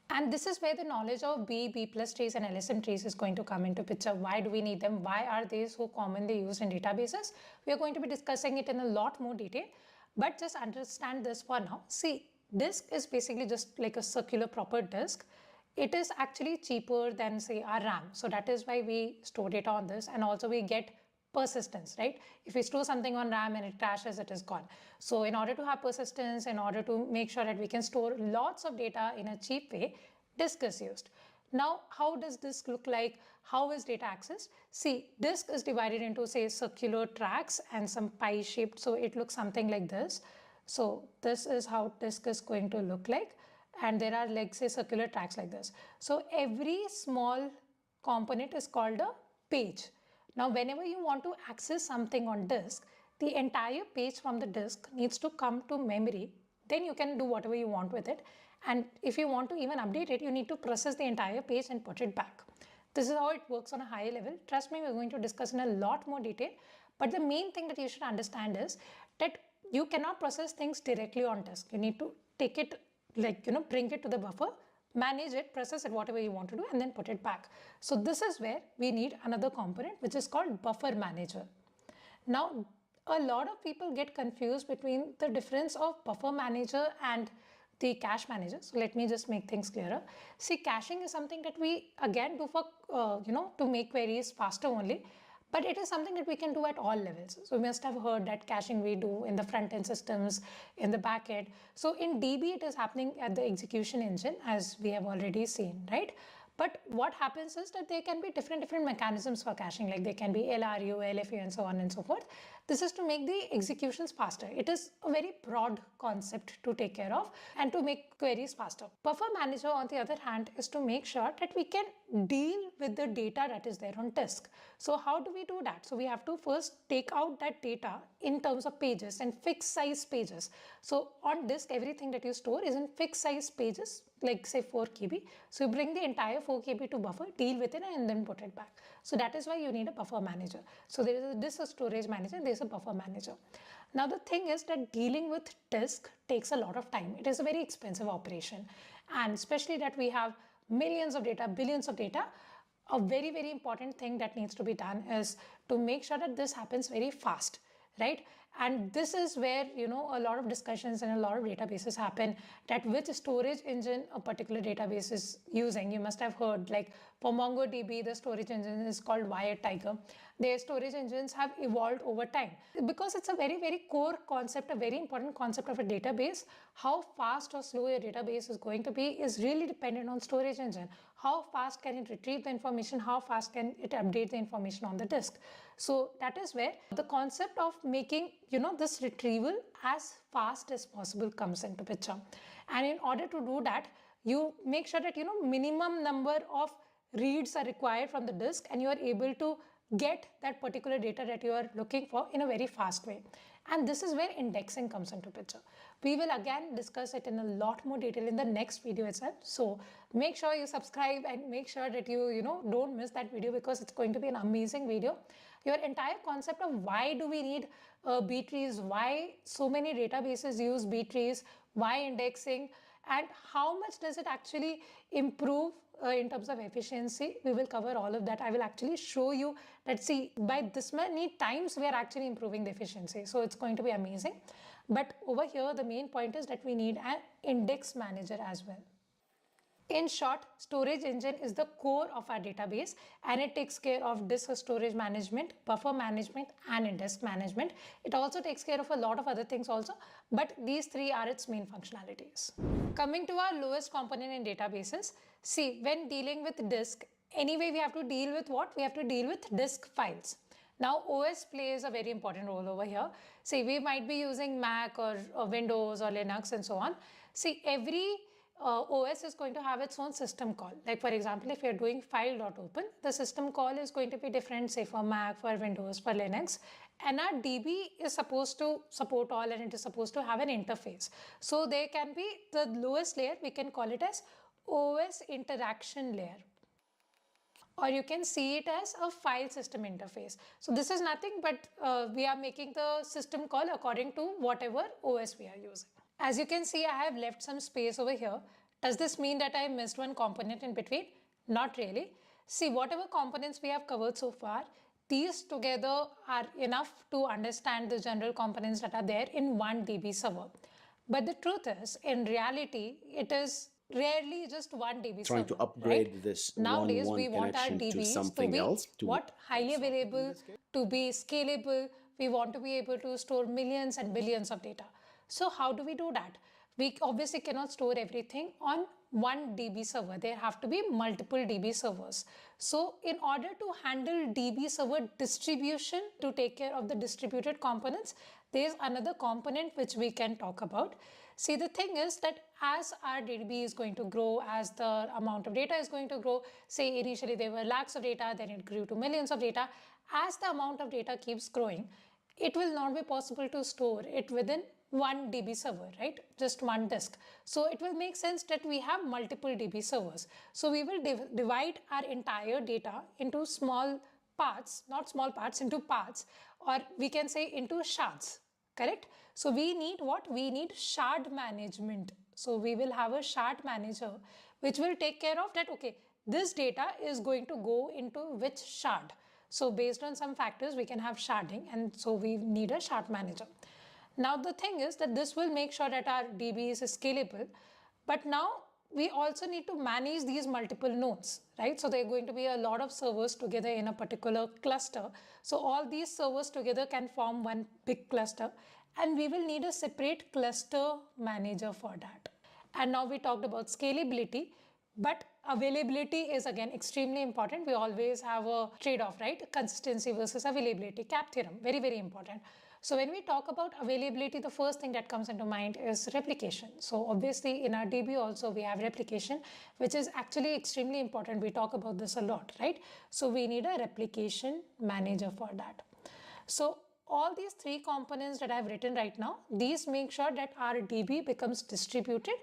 And this is where the knowledge of B plus trees and LSM trees is going to come into picture. Why do we need them? Why are they so commonly used in databases? We are going to be discussing it in a lot more detail, but just understand this for now. See, disk is basically just like a circular proper disk. It is actually cheaper than, say, our RAM. So that is why we store data on this, and also we get persistence, right? If we store something on RAM and it crashes, it is gone. So in order to have persistence, in order to make sure that we can store lots of data in a cheap way, disk is used. Now, how does disk look like? How is data accessed? See, disk is divided into, say, circular tracks and some pie shaped. So it looks something like this. So this is how disk is going to look like. And there are, like, say, circular tracks like this. So every small component is called a page. Now, whenever you want to access something on disk, the entire page from the disk needs to come to memory. Then you can do whatever you want with it. And if you want to even update it, you need to process the entire page and put it back. This is how it works on a higher level. Trust me, we're going to discuss in a lot more detail. But the main thing that you should understand is that you cannot process things directly on disk. You need to take it, bring it to the buffer, manage it, process it, whatever you want to do, and then put it back. So this is where we need another component which is called buffer manager. Now, a lot of people get confused between the difference of buffer manager and the cache manager. So let me just make things clearer. See, caching is something that we again do for, to make queries faster only. But it is something that we can do at all levels. So you must have heard that caching we do in the front-end systems, in the back-end. So in DB, it is happening at the execution engine, as we have already seen, right? But what happens is that there can be different mechanisms for caching, like there can be LRU, LFU, and so on and so forth. This is to make the executions faster. It is a very broad concept to take care of and to make queries faster. Buffer manager, on the other hand, is to make sure that we can deal with the data that is there on disk. So how do we do that? So we have to first take out that data in terms of pages and fixed size pages. So on disk, everything that you store is in fixed size pages, like say 4 KB. So you bring the entire 4 KB to buffer, deal with it, and then put it back. So that is why you need a buffer manager. So there is a disk storage manager, there is a buffer manager. Now the thing is that dealing with disk takes a lot of time. It is a very expensive operation, and especially that we have millions of data, billions of data. A very, very important thing that needs to be done is to make sure that this happens very fast, right? And this is where, a lot of discussions and a lot of databases happen, that which storage engine a particular database is using. You must have heard, like for MongoDB, the storage engine is called WiredTiger. Their storage engines have evolved over time because it's a very, very core concept, a very important concept of a database. How fast or slow your database is going to be is really dependent on storage engine. How fast can it retrieve the information? How fast can it update the information on the disk? So that is where the concept of making, this retrieval as fast as possible comes into picture. And in order to do that, you make sure that, minimum number of reads are required from the disk, and you are able to get that particular data that you are looking for in a very fast way. And this is where indexing comes into picture. We will again discuss it in a lot more detail in the next video itself. So make sure you subscribe and make sure that you don't miss that video, because it's going to be an amazing video. Your entire concept of why do we need B trees, why so many databases use B trees, why indexing, and how much does it actually improve in terms of efficiency. We will cover all of that. I will actually show you that, see, by this many times we are actually improving the efficiency. So it's going to be amazing. But over here, the main point is that we need an index manager as well. In short, storage engine is the core of our database, and it takes care of disk storage management, buffer management, and index management. It also takes care of a lot of other things also, but these three are its main functionalities. Coming to our lowest component in databases, see, when dealing with disk, anyway, we have to deal with what? We have to deal with disk files. Now, OS plays a very important role over here. See, we might be using Mac or Windows or Linux and so on. See, every OS is going to have its own system call. Like for example, if you're doing file.open, the system call is going to be different, say for Mac, for Windows, for Linux. And our DB is supposed to support all, and it is supposed to have an interface. So there can be the lowest layer, we can call it as OS interaction layer. Or you can see it as a file system interface. So this is nothing but we are making the system call according to whatever OS we are using. As you can see, I have left some space over here. Does this mean that I missed one component in between? Not really. See, whatever components we have covered so far, these together are enough to understand the general components that are there in one DB server. But the truth is, in reality, it is rarely just one DB server. Trying to upgrade right? this Nowadays, one we want our connection to DBs something to be else. highly available, to be scalable. We want to be able to store millions and billions of data. So how do we do that? We obviously cannot store everything on one DB server. There have to be multiple DB servers. So in order to handle DB server distribution, to take care of the distributed components, there is another component which we can talk about. See, the thing is that as our DB is going to grow, as the amount of data is going to grow, say initially there were lakhs of data, then it grew to millions of data. As the amount of data keeps growing, it will not be possible to store it within one DB server, right? Just one disk. So it will make sense that we have multiple DB servers. So we will divide our entire data into small parts, not small parts, into parts, or we can say into shards, correct? So we need what? We need shard management. So we will have a shard manager which will take care of that, okay, this data is going to go into which shard. So based on some factors, we can have sharding, and so we need a shard manager. Now the thing is that this will make sure that our DB is scalable, but now we also need to manage these multiple nodes, right? So there are going to be a lot of servers together in a particular cluster. So all these servers together can form one big cluster, and we will need a separate cluster manager for that. And now we talked about scalability, but availability is again extremely important. We always have a trade-off, right? Consistency versus availability, CAP theorem, very, very important. So when we talk about availability, the first thing that comes into mind is replication. So obviously in our DB also we have replication, which is actually extremely important. We talk about this a lot, right? So we need a replication manager for that. So all these three components that I've written right now, these make sure that our DB becomes distributed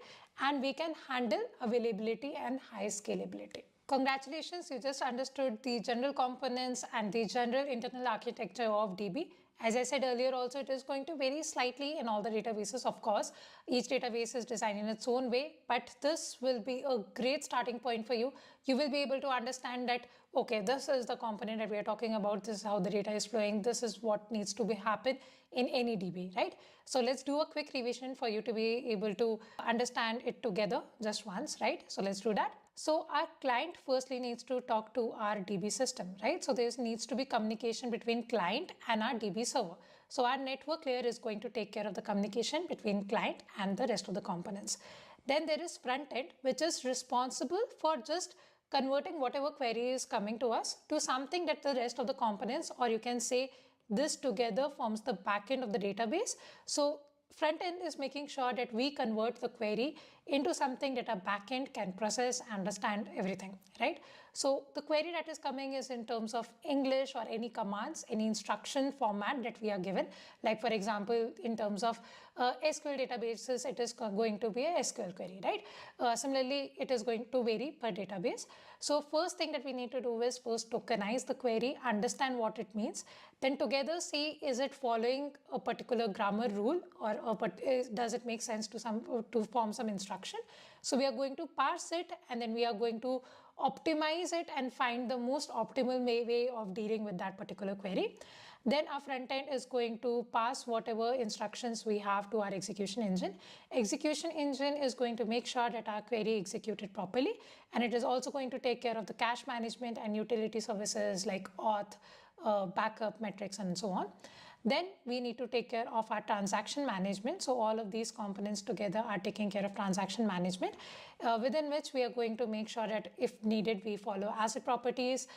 and we can handle availability and high scalability. Congratulations, you just understood the general components and the general internal architecture of DB. As I said earlier also, it is going to vary slightly in all the databases, of course. Each database is designed in its own way, but this will be a great starting point for you. You will be able to understand that, okay, this is the component that we are talking about, this is how the data is flowing, this is what needs to happen in any DB, right? So let's do a quick revision for you to be able to understand it together just once, right? So let's do that. So our client firstly needs to talk to our DB system, right? So there needs to be communication between client and our DB server. So our network layer is going to take care of the communication between client and the rest of the components. Then there is front end, which is responsible for just converting whatever query is coming to us to something that the rest of the components, or you can say this together forms the backend of the database. So front end is making sure that we convert the query into something that a backend can process, understand everything, right? So the query that is coming is in terms of English or any commands, any instruction format that we are given. Like for example, in terms of SQL databases, it is going to be a SQL query, right? Similarly, it is going to vary per database. So first thing that we need to do is first tokenize the query, understand what it means, then together see, is it following a particular grammar rule, or does it make sense to form some instruction? So we are going to parse it, and then we are going to optimize it and find the most optimal way of dealing with that particular query. Then our front end is going to pass whatever instructions we have to our execution engine. Execution engine is going to make sure that our query executed properly, and it is also going to take care of the cache management and utility services like auth, backup metrics, and so on. Then we need to take care of our transaction management. So all of these components together are taking care of transaction management, within which we are going to make sure that if needed, we follow ACID properties,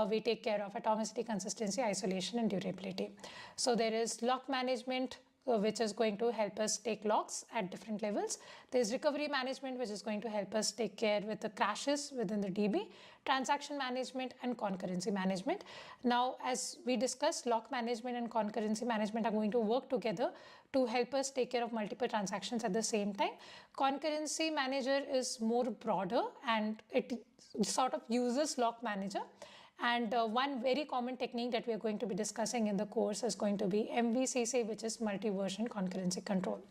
we take care of atomicity, consistency, isolation, and durability. So there is lock management, which is going to help us take logs at different levels. There's recovery management, which is going to help us take care with the crashes within the DB, transaction management, and concurrency management. Now, as we discussed, lock management and concurrency management are going to work together to help us take care of multiple transactions at the same time. Concurrency manager is more broader, and it sort of uses lock manager. And one very common technique that we are going to be discussing in the course is going to be MVCC, which is multi-version concurrency control.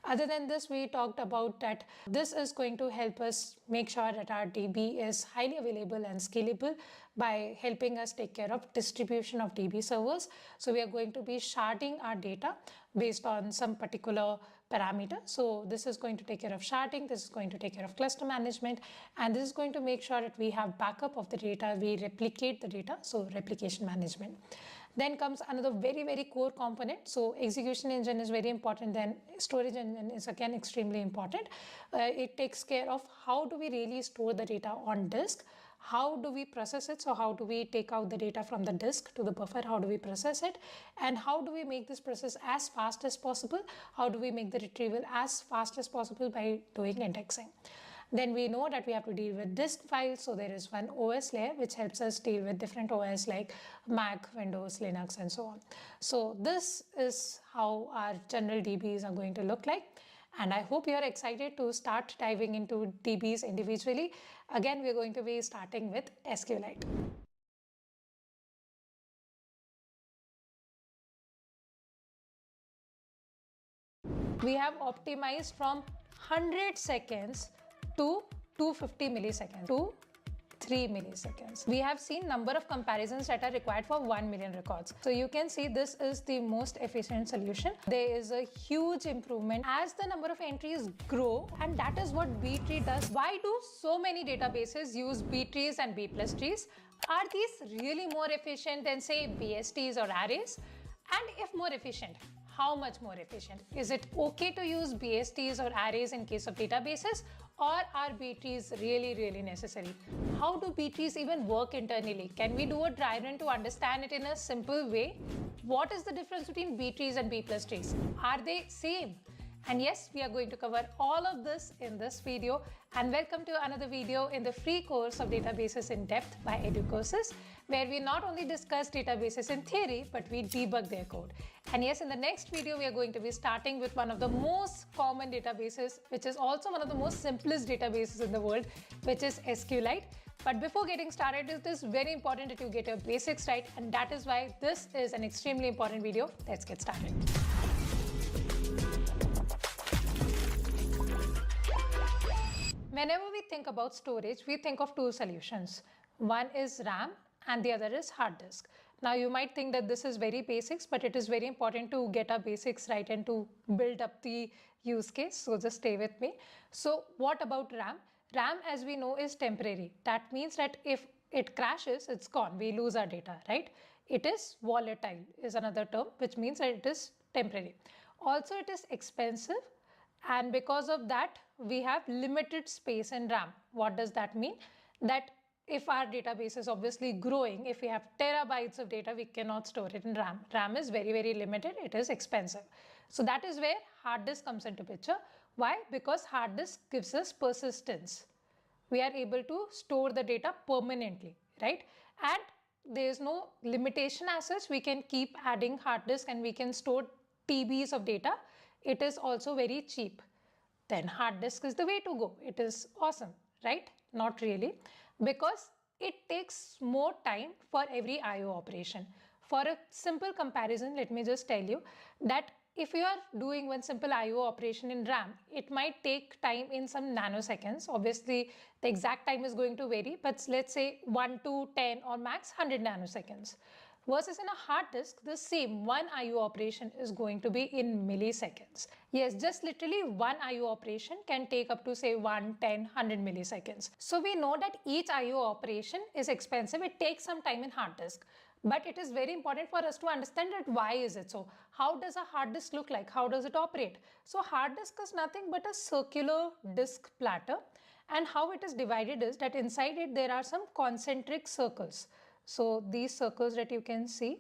Other than this, we talked about that this is going to help us make sure that our DB is highly available and scalable by helping us take care of distribution of DB servers. So we are going to be sharding our data based on some particular parameter. So this is going to take care of sharding, this is going to take care of cluster management, and this is going to make sure that we have backup of the data, we replicate the data, so replication management. Then comes another very, very core component. So execution engine is very important. Then storage engine is again extremely important. It takes care of how do we really store the data on disk, how do we process it, so how do we take out the data from the disk to the buffer, how do we process it, and how do we make this process as fast as possible, how do we make the retrieval as fast as possible by doing indexing. Then we know that we have to deal with disk files, so there is one OS layer which helps us deal with different OS like Mac, Windows, Linux, and so on. So this is how our general DBs are going to look like. And I hope you are excited to start diving into DBs individually. Again, we're going to be starting with SQLite. We have optimized from 100 seconds to 250 milliseconds to 3 milliseconds. We have seen number of comparisons that are required for 1 million records. So you can see this is the most efficient solution. There is a huge improvement as the number of entries grow, and that is what B-tree does. Why do so many databases use B-trees and B plus trees? Are these really more efficient than say BSTs or arrays? And if more efficient, how much more efficient? Is it okay to use BSTs or arrays in case of databases, or are B-trees really necessary? How do B-trees even work internally? Can we do a dry run to understand it in a simple way? What is the difference between B-trees and B plus trees? Are they same? And yes, we are going to cover all of this in this video. And welcome to another video in the free course of Databases in Depth by Educourses, where we not only discuss databases in theory, but we debug their code. And yes, in the next video, we are going to be starting with one of the most common databases, which is also one of the most simplest databases in the world, which is SQLite. But before getting started, it is very important that you get your basics right. And that is why this is an extremely important video. Let's get started. Whenever we think about storage, we think of two solutions. One is RAM and the other is hard disk. Now you might think that this is very basics, but it is very important to get our basics right and to build up the use case. So just stay with me. So what about RAM? RAM, as we know, is temporary. That means that if it crashes, it's gone. We lose our data, right? It is volatile is another term, which means that it is temporary. Also, it is expensive. And because of that, we have limited space in RAM. What does that mean? That if our database is obviously growing, if we have terabytes of data, we cannot store it in RAM. RAM is very limited. It is expensive. So that is where hard disk comes into picture. Why? Because hard disk gives us persistence. We are able to store the data permanently, right? And there is no limitation as such. We can keep adding hard disk and we can store TBs of data. It is also very cheap. Then hard disk is the way to go. It is awesome, right? Not really, because it takes more time for every IO operation. For a simple comparison, let me just tell you that if you are doing one simple IO operation in RAM, it might take time in some nanoseconds. Obviously, the exact time is going to vary, but let's say 1 to 10 or max 100 nanoseconds. Versus in a hard disk, the same one IO operation is going to be in milliseconds. Yes, just literally one IO operation can take up to say 1, 10, 100 milliseconds. So we know that each IO operation is expensive. It takes some time in hard disk. But it is very important for us to understand that why is it so? How does a hard disk look like? How does it operate? So hard disk is nothing but a circular disk platter. And how it is divided is that inside it there are some concentric circles. So these circles that you can see,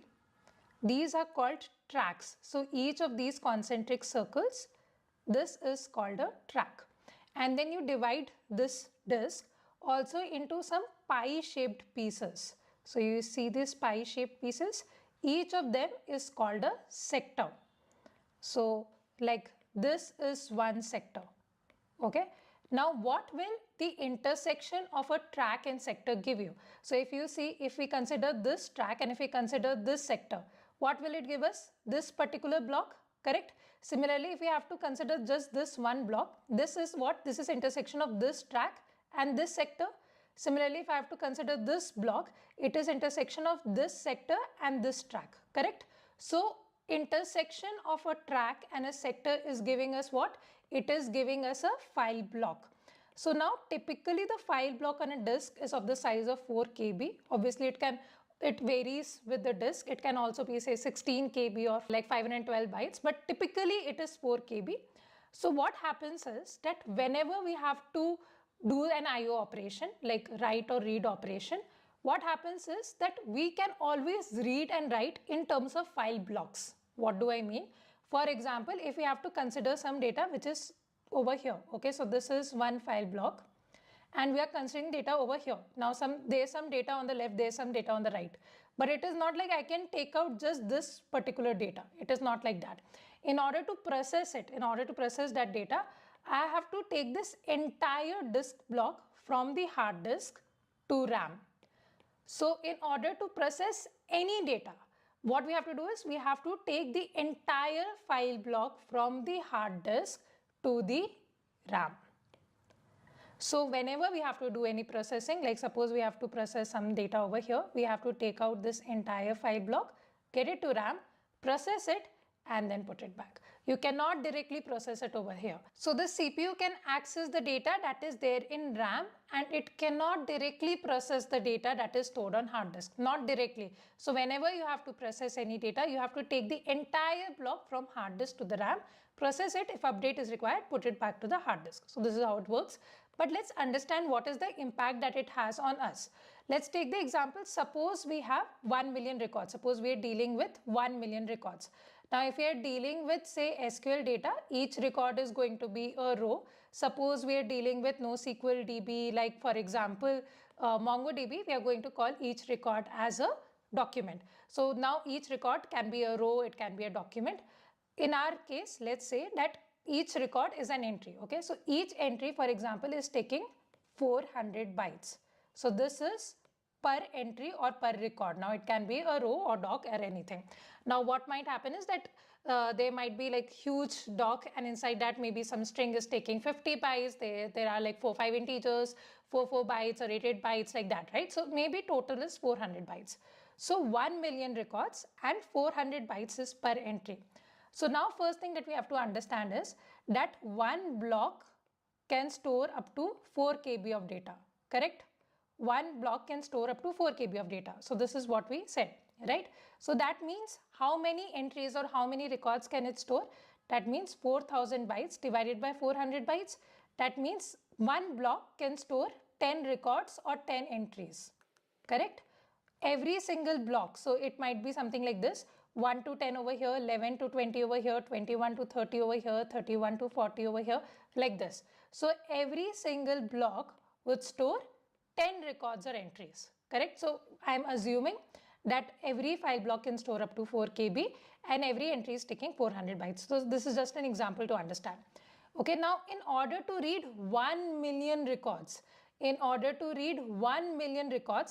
these are called tracks. So each of these concentric circles, this is called a track. And then you divide this disk also into some pie-shaped pieces. So you see these pie-shaped pieces, each of them is called a sector. So like this is one sector, okay? Now, what will the intersection of a track and sector give you? So if you see, if we consider this track and if we consider this sector, what will it give us? This particular block, correct? Similarly, if we have to consider just this one block, this is what? This is intersection of this track and this sector. Similarly, if I have to consider this block, it is intersection of this sector and this track, correct? So intersection of a track and a sector is giving us what? It is giving us a file block. So now typically the file block on a disk is of the size of 4 KB. Obviously it varies with the disk. It can also be say 16 KB or like 512 bytes, but typically it is 4 KB. So what happens is that whenever we have to do an IO operation like write or read operation, what happens is that we can always read and write in terms of file blocks. What do I mean? For example, if we have to consider some data which is over here, okay, so this is one file block and we are considering data over here. Now there's some data on the left, there's some data on the right, but it is not like I can take out just this particular data. It is not like that. In order to process it, in order to process that data, I have to take this entire disk block from the hard disk to RAM. So in order to process any data, what we have to do is we have to take the entire file block from the hard disk to the RAM. So whenever we have to do any processing, like suppose we have to process some data over here, we have to take out this entire file block, get it to RAM, process it, and then put it back. You cannot directly process it over here. So the CPU can access the data that is there in RAM, and it cannot directly process the data that is stored on hard disk, not directly. So whenever you have to process any data, you have to take the entire block from hard disk to the RAM, process it. If update is required, put it back to the hard disk. So this is how it works. But let's understand what is the impact that it has on us. Let's take the example. Suppose we have 1 million records. Suppose we are dealing with 1 million records. Now, if we are dealing with, say, SQL data, each record is going to be a row. Suppose we are dealing with NoSQL DB, like for example, MongoDB, we are going to call each record as a document. So now each record can be a row, it can be a document. In our case, let's say that each record is an entry. Okay, so each entry, for example, is taking 400 bytes. So this is per entry or per record. Now it can be a row or doc or anything. Now what might happen is that there might be like huge doc, and inside that maybe some string is taking 50 bytes. There are like 4 integers, 4 bytes or 8 bytes, like that, right? So maybe total is 400 bytes. So 1 million records and 400 bytes is per entry. So now first thing that we have to understand is that one block can store up to 4 KB of data, correct? One block can store up to 4 KB of data. So this is what we said, right? So that means how many entries or how many records can it store? That means 4000 bytes divided by 400 bytes. That means one block can store 10 records or 10 entries, correct? Every single block. So it might be something like this: 1 to 10 over here, 11 to 20 over here, 21 to 30 over here, 31 to 40 over here, like this. So every single block would store 10 records or entries, correct? So I'm assuming that every file block can store up to 4 KB and every entry is taking 400 bytes. So this is just an example to understand. Okay, now in order to read 1 million records,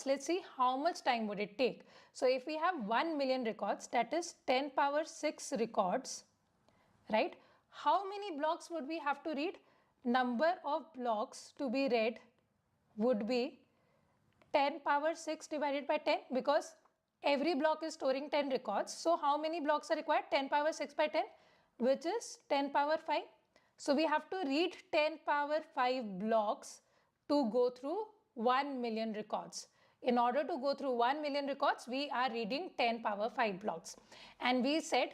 let's see how much time would it take. So if we have 1 million records, that is 10 power 6 records, right? How many blocks would we have to read? Number of blocks to be read would be 10 power 6 divided by 10, because every block is storing 10 records. So how many blocks are required? 10 power 6 by 10, which is 10 power 5. So we have to read 10 power 5 blocks to go through 1 million records. In order to go through 1 million records, we are reading 10 power 5 blocks. And we said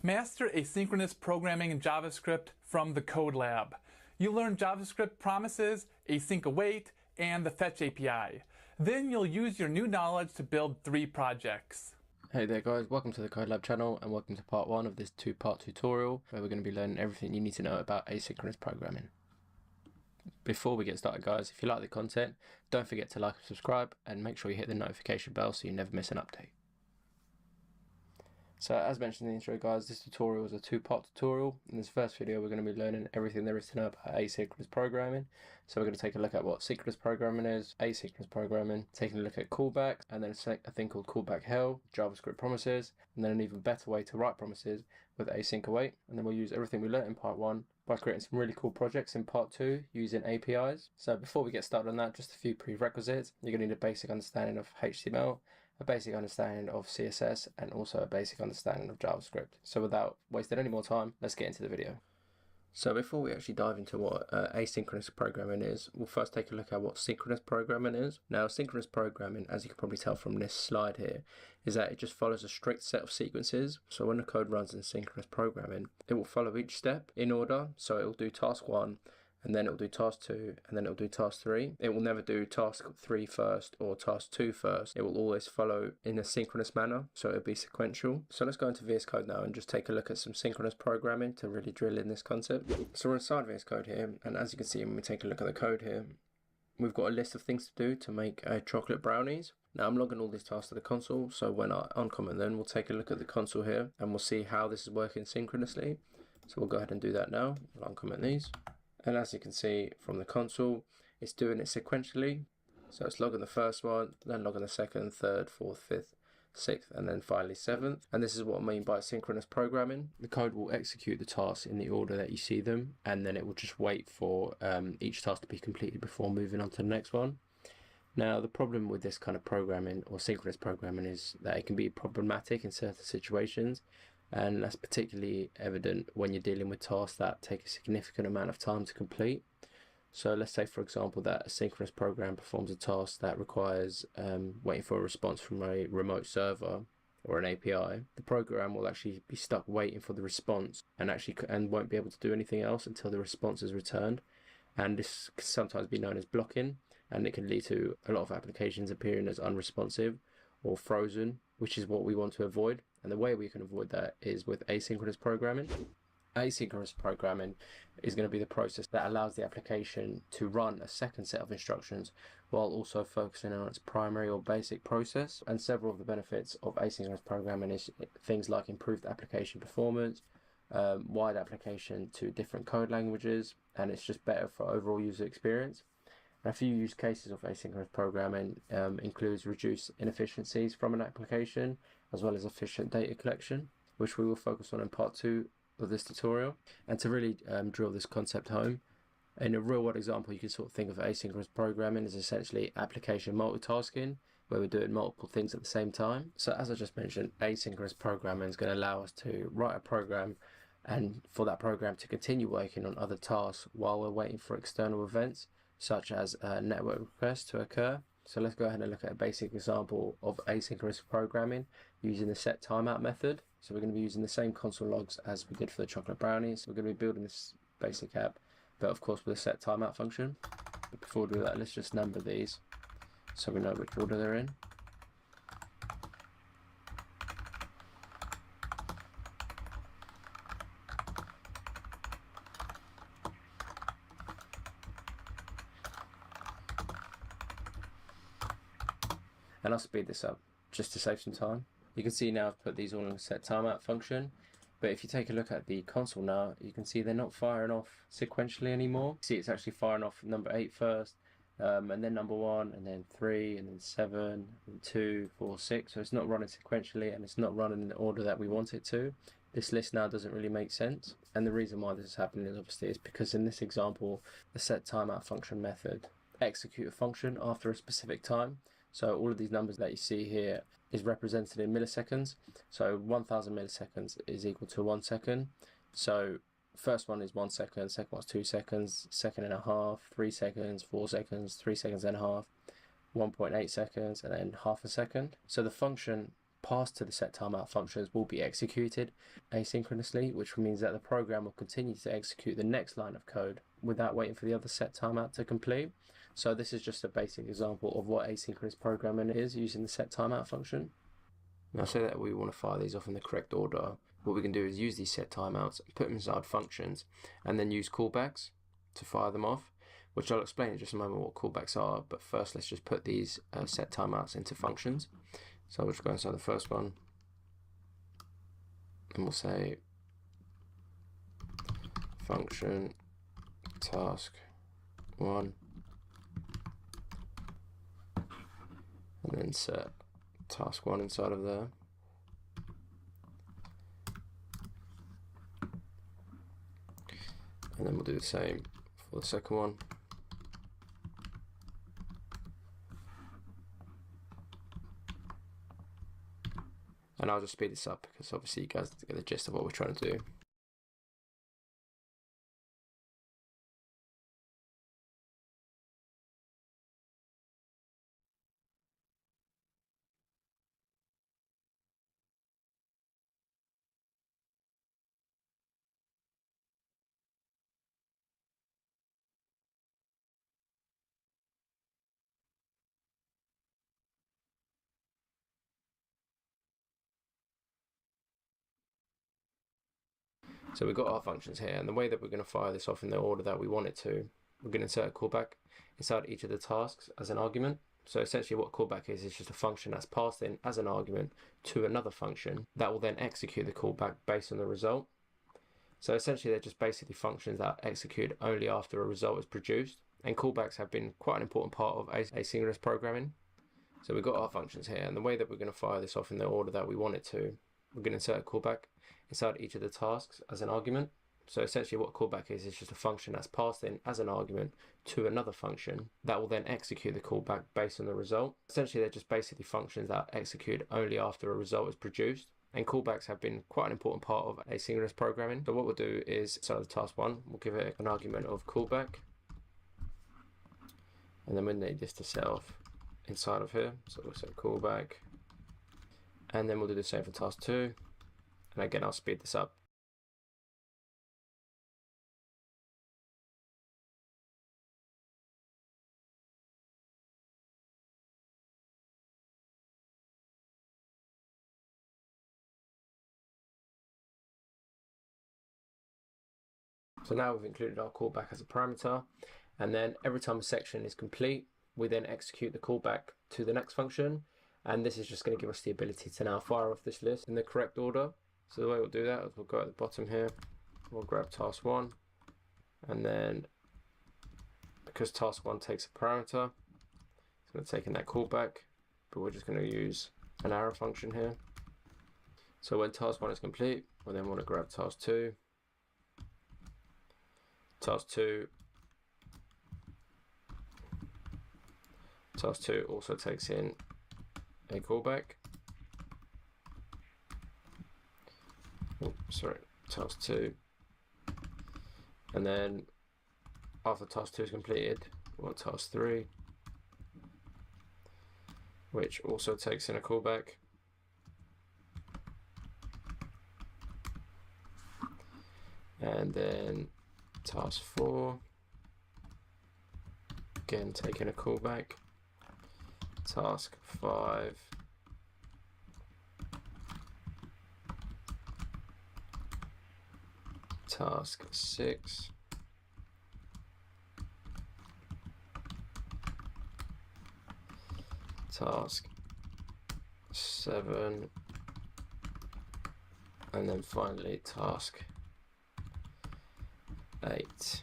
Master asynchronous programming in JavaScript from the Code Lab. You'll learn JavaScript promises, async await, and the fetch API. Then you'll use your new knowledge to build 3 projects. Hey there guys, welcome to the Code Lab channel and welcome to part 1 of this 2-part tutorial where we're going to be learning everything you need to know about asynchronous programming. Before we get started guys, if you like the content, don't forget to like and subscribe and make sure you hit the notification bell so you never miss an update. So as mentioned in the intro guys, this tutorial is a 2-part tutorial. In this first video we're going to be learning everything there is to know about asynchronous programming. So we're going to take a look at what synchronous programming is, asynchronous programming, taking a look at callbacks, and then a thing called callback hell, JavaScript promises, and then an even better way to write promises with async await. And then we'll use everything we learned in part 1 by creating some really cool projects in part 2 using APIs. So before we get started on that, just a few prerequisites. You're going to need a basic understanding of HTML, a basic understanding of CSS, and also a basic understanding of JavaScript. So without wasting any more time, let's get into the video. So before we actually dive into what asynchronous programming is, we'll first take a look at what synchronous programming is. Now synchronous programming, as you can probably tell from this slide here, is that it just follows a strict set of sequences. So when the code runs in synchronous programming, it will follow each step in order. So it will do task 1, and then it will do task 2, and then it will do task 3. It will never do task 3 first or task 2 first. It will always follow in a synchronous manner, so it will be sequential. So let's go into VS Code now and just take a look at some synchronous programming to really drill in this concept. So we're inside VS Code here, and as you can see when we take a look at the code here, we've got a list of things to do to make chocolate brownies. Now I'm logging all these tasks to the console, so when I uncomment them, we'll take a look at the console here, and we'll see how this is working synchronously. So we'll go ahead and do that now. I'll uncomment these. And as you can see from the console, it's doing it sequentially. So it's logging the first one, then logging the second, third, fourth, fifth, sixth, and then finally 7th. And this is what I mean by synchronous programming. The code will execute the tasks in the order that you see them, and then it will just wait for each task to be completed before moving on to the next one. Now the problem with this kind of programming or synchronous programming is that it can be problematic in certain situations. And that's particularly evident when you're dealing with tasks that take a significant amount of time to complete. So let's say for example that a synchronous program performs a task that requires waiting for a response from a remote server or an API. The program will actually be stuck waiting for the response and won't be able to do anything else until the response is returned. And this can sometimes be known as blocking, and it can lead to a lot of applications appearing as unresponsive or frozen, which is what we want to avoid. And the way we can avoid that is with asynchronous programming. Asynchronous programming is going to be the process that allows the application to run a second set of instructions while also focusing on its primary or basic process. And several of the benefits of asynchronous programming is things like improved application performance, wide application to different code languages, and it's just better for overall user experience. A few use cases of asynchronous programming includes reduced inefficiencies from an application, as well as efficient data collection, which we will focus on in part 2 of this tutorial. And to really drill this concept home, in a real world example, you can sort of think of asynchronous programming as essentially application multitasking, where we're doing multiple things at the same time. So as I just mentioned, asynchronous programming is going to allow us to write a program and for that program to continue working on other tasks while we're waiting for external events, such as a network request to occur. So let's go ahead and look at a basic example of asynchronous programming using the set timeout method. So we're going to be using the same console logs as we did for the chocolate brownies. We're going to be building this basic app, but of course with a set timeout function. But before we do that, let's just number these so we know which order they're in. And I'll speed this up just to save some time. You can see now I've put these all in a set timeout function, but if you take a look at the console now, you can see they're not firing off sequentially anymore. See, it's actually firing off number 8 first, and then number 1, and then 3, and then 7, and 2, 4, 6. So it's not running sequentially, and it's not running in the order that we want it to. This list now doesn't really make sense, and the reason why this is happening is obviously is because in this example, the set timeout function method execute a function after a specific time. So all of these numbers that you see here is represented in milliseconds. So 1000 milliseconds is equal to 1 second. So first one is 1 second, second one's 2 seconds, second and a half, 3 seconds, 4 seconds, 3 seconds and a half, 1.8 seconds, and then half a second. So the function passed to the set timeout functions will be executed asynchronously, which means that the program will continue to execute the next line of code without waiting for the other set timeout to complete. So this is just a basic example of what asynchronous programming is using the set timeout function. Now, say that we want to fire these off in the correct order. What we can do is use these set timeouts, put them inside functions, and then use callbacks to fire them off, which I'll explain in just a moment what callbacks are. But first, let's just put these set timeouts into functions. So we'll just go inside the first one, and we'll say function task 1, and then set task 1 inside of there. And then we'll do the same for the second one. And I'll just speed this up because obviously you guys get the gist of what we're trying to do. So we've got our functions here, and the way that we're going to fire this off in the order that we want it to, we're going to insert a callback inside each of the tasks as an argument. So essentially what callback is just a function that's passed in as an argument to another function that will then execute the callback based on the result. So essentially they're just basically functions that execute only after a result is produced, and callbacks have been quite an important part of asynchronous programming. So we've got our functions here, and the way that we're going to fire this off in the order that we want it to, we're going to insert a callback inside each of the tasks as an argument. So essentially what callback is just a function that's passed in as an argument to another function that will then execute the callback based on the result. Essentially they're just basically functions that execute only after a result is produced, and callbacks have been quite an important part of asynchronous programming. So what we'll do is, inside of task 1, we'll give it an argument of callback, and then we'll need this to set off inside of here. So we'll set callback, and then we'll do the same for task 2. And again, I'll speed this up. So now we've included our callback as a parameter, and then every time a section is complete, we then execute the callback to the next function, and this is just going to give us the ability to now fire off this list in the correct order. So the way we'll do that is we'll go at the bottom here, we'll grab task 1, and then because task 1 takes a parameter, it's going to take in that callback, but we're just going to use an arrow function here. So when task 1 is complete, we'll then want to grab task 2. Task 2 also takes in a callback. Task 2. And then after task 2 is completed, we'll want task 3, which also takes in a callback. And then task 4, again taking a callback. Task 5, task 6, task 7, and then finally task 8.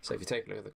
So if you take a look at the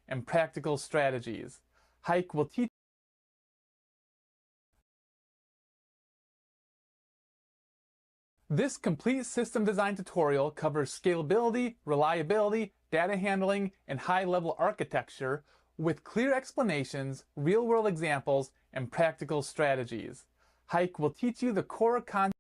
and practical strategies. Hike will teach This complete system design tutorial covers scalability, reliability, data handling, and high-level architecture with clear explanations, real-world examples, and practical strategies. Hike will teach you the core concepts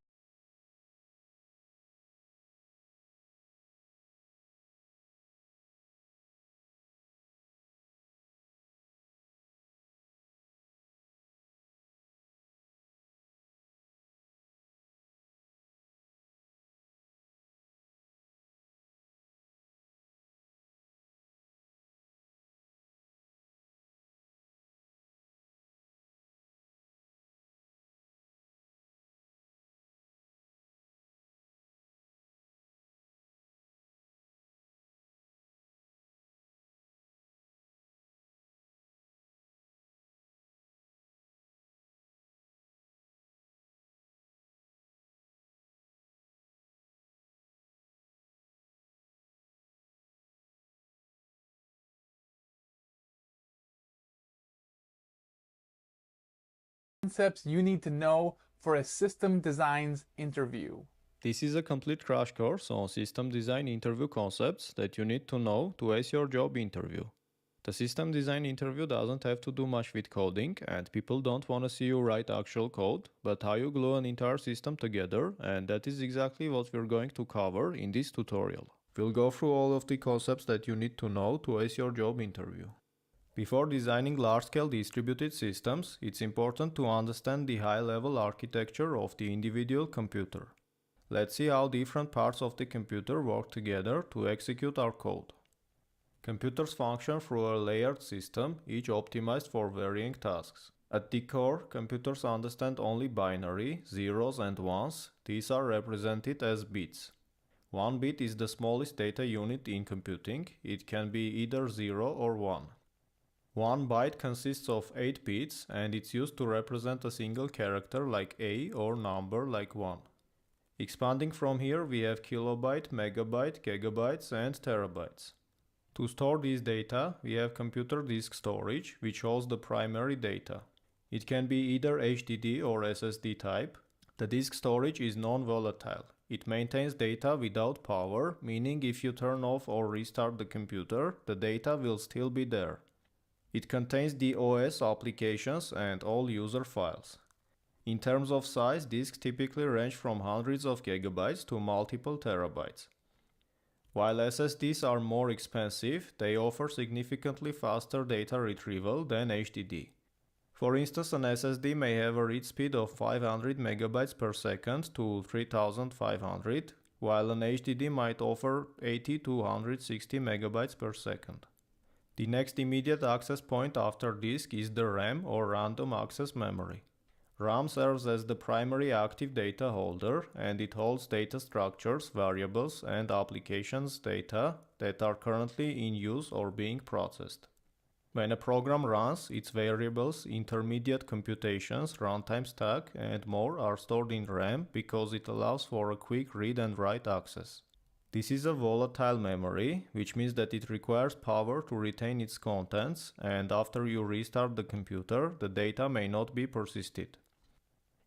you need to know for a system designs interview. This is a complete crash course on system design interview concepts that you need to know to ace your job interview. The system design interview doesn't have to do much with coding, and people don't want to see you write actual code, but how you glue an entire system together, and that is exactly what we're going to cover in this tutorial. We'll go through all of the concepts that you need to know to ace your job interview. Before designing large-scale distributed systems, it's important to understand the high-level architecture of the individual computer. Let's see how different parts of the computer work together to execute our code. Computers function through a layered system, each optimized for varying tasks. At the core, computers understand only binary, zeros and ones. These are represented as bits. 1 bit is the smallest data unit in computing. It can be either 0 or 1. 1 byte consists of 8 bits, and it's used to represent a single character like A or number like 1. Expanding from here, we have kilobyte, megabyte, gigabytes, and terabytes. To store this data, we have computer disk storage, which holds the primary data. It can be either HDD or SSD type. The disk storage is non-volatile. It maintains data without power, meaning if you turn off or restart the computer, the data will still be there. It contains the OS applications and all user files. In terms of size, disks typically range from hundreds of gigabytes to multiple terabytes. While SSDs are more expensive, they offer significantly faster data retrieval than HDD. For instance, an SSD may have a read speed of 500 megabytes per second to 3500, while an HDD might offer 80 to 160 megabytes per second. The next immediate access point after disk is the RAM or random access memory. RAM serves as the primary active data holder, and it holds data structures, variables, and applications data that are currently in use or being processed. When a program runs, its variables, intermediate computations, runtime stack, and more are stored in RAM because it allows for a quick read and write access. This is a volatile memory, which means that it requires power to retain its contents, and after you restart the computer, the data may not be persisted.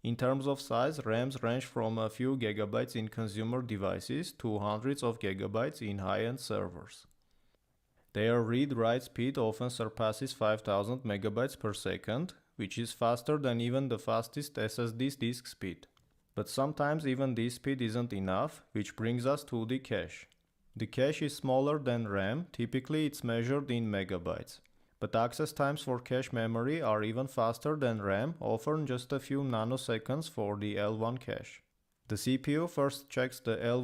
In terms of size, RAMs range from a few gigabytes in consumer devices to hundreds of gigabytes in high-end servers. Their read-write speed often surpasses 5000 megabytes per second, which is faster than even the fastest SSD's disk speed. But sometimes even this speed isn't enough, which brings us to the cache. The cache is smaller than RAM, typically it's measured in megabytes. But access times for cache memory are even faster than RAM, often just a few nanoseconds for the L1 cache. The CPU first checks the L1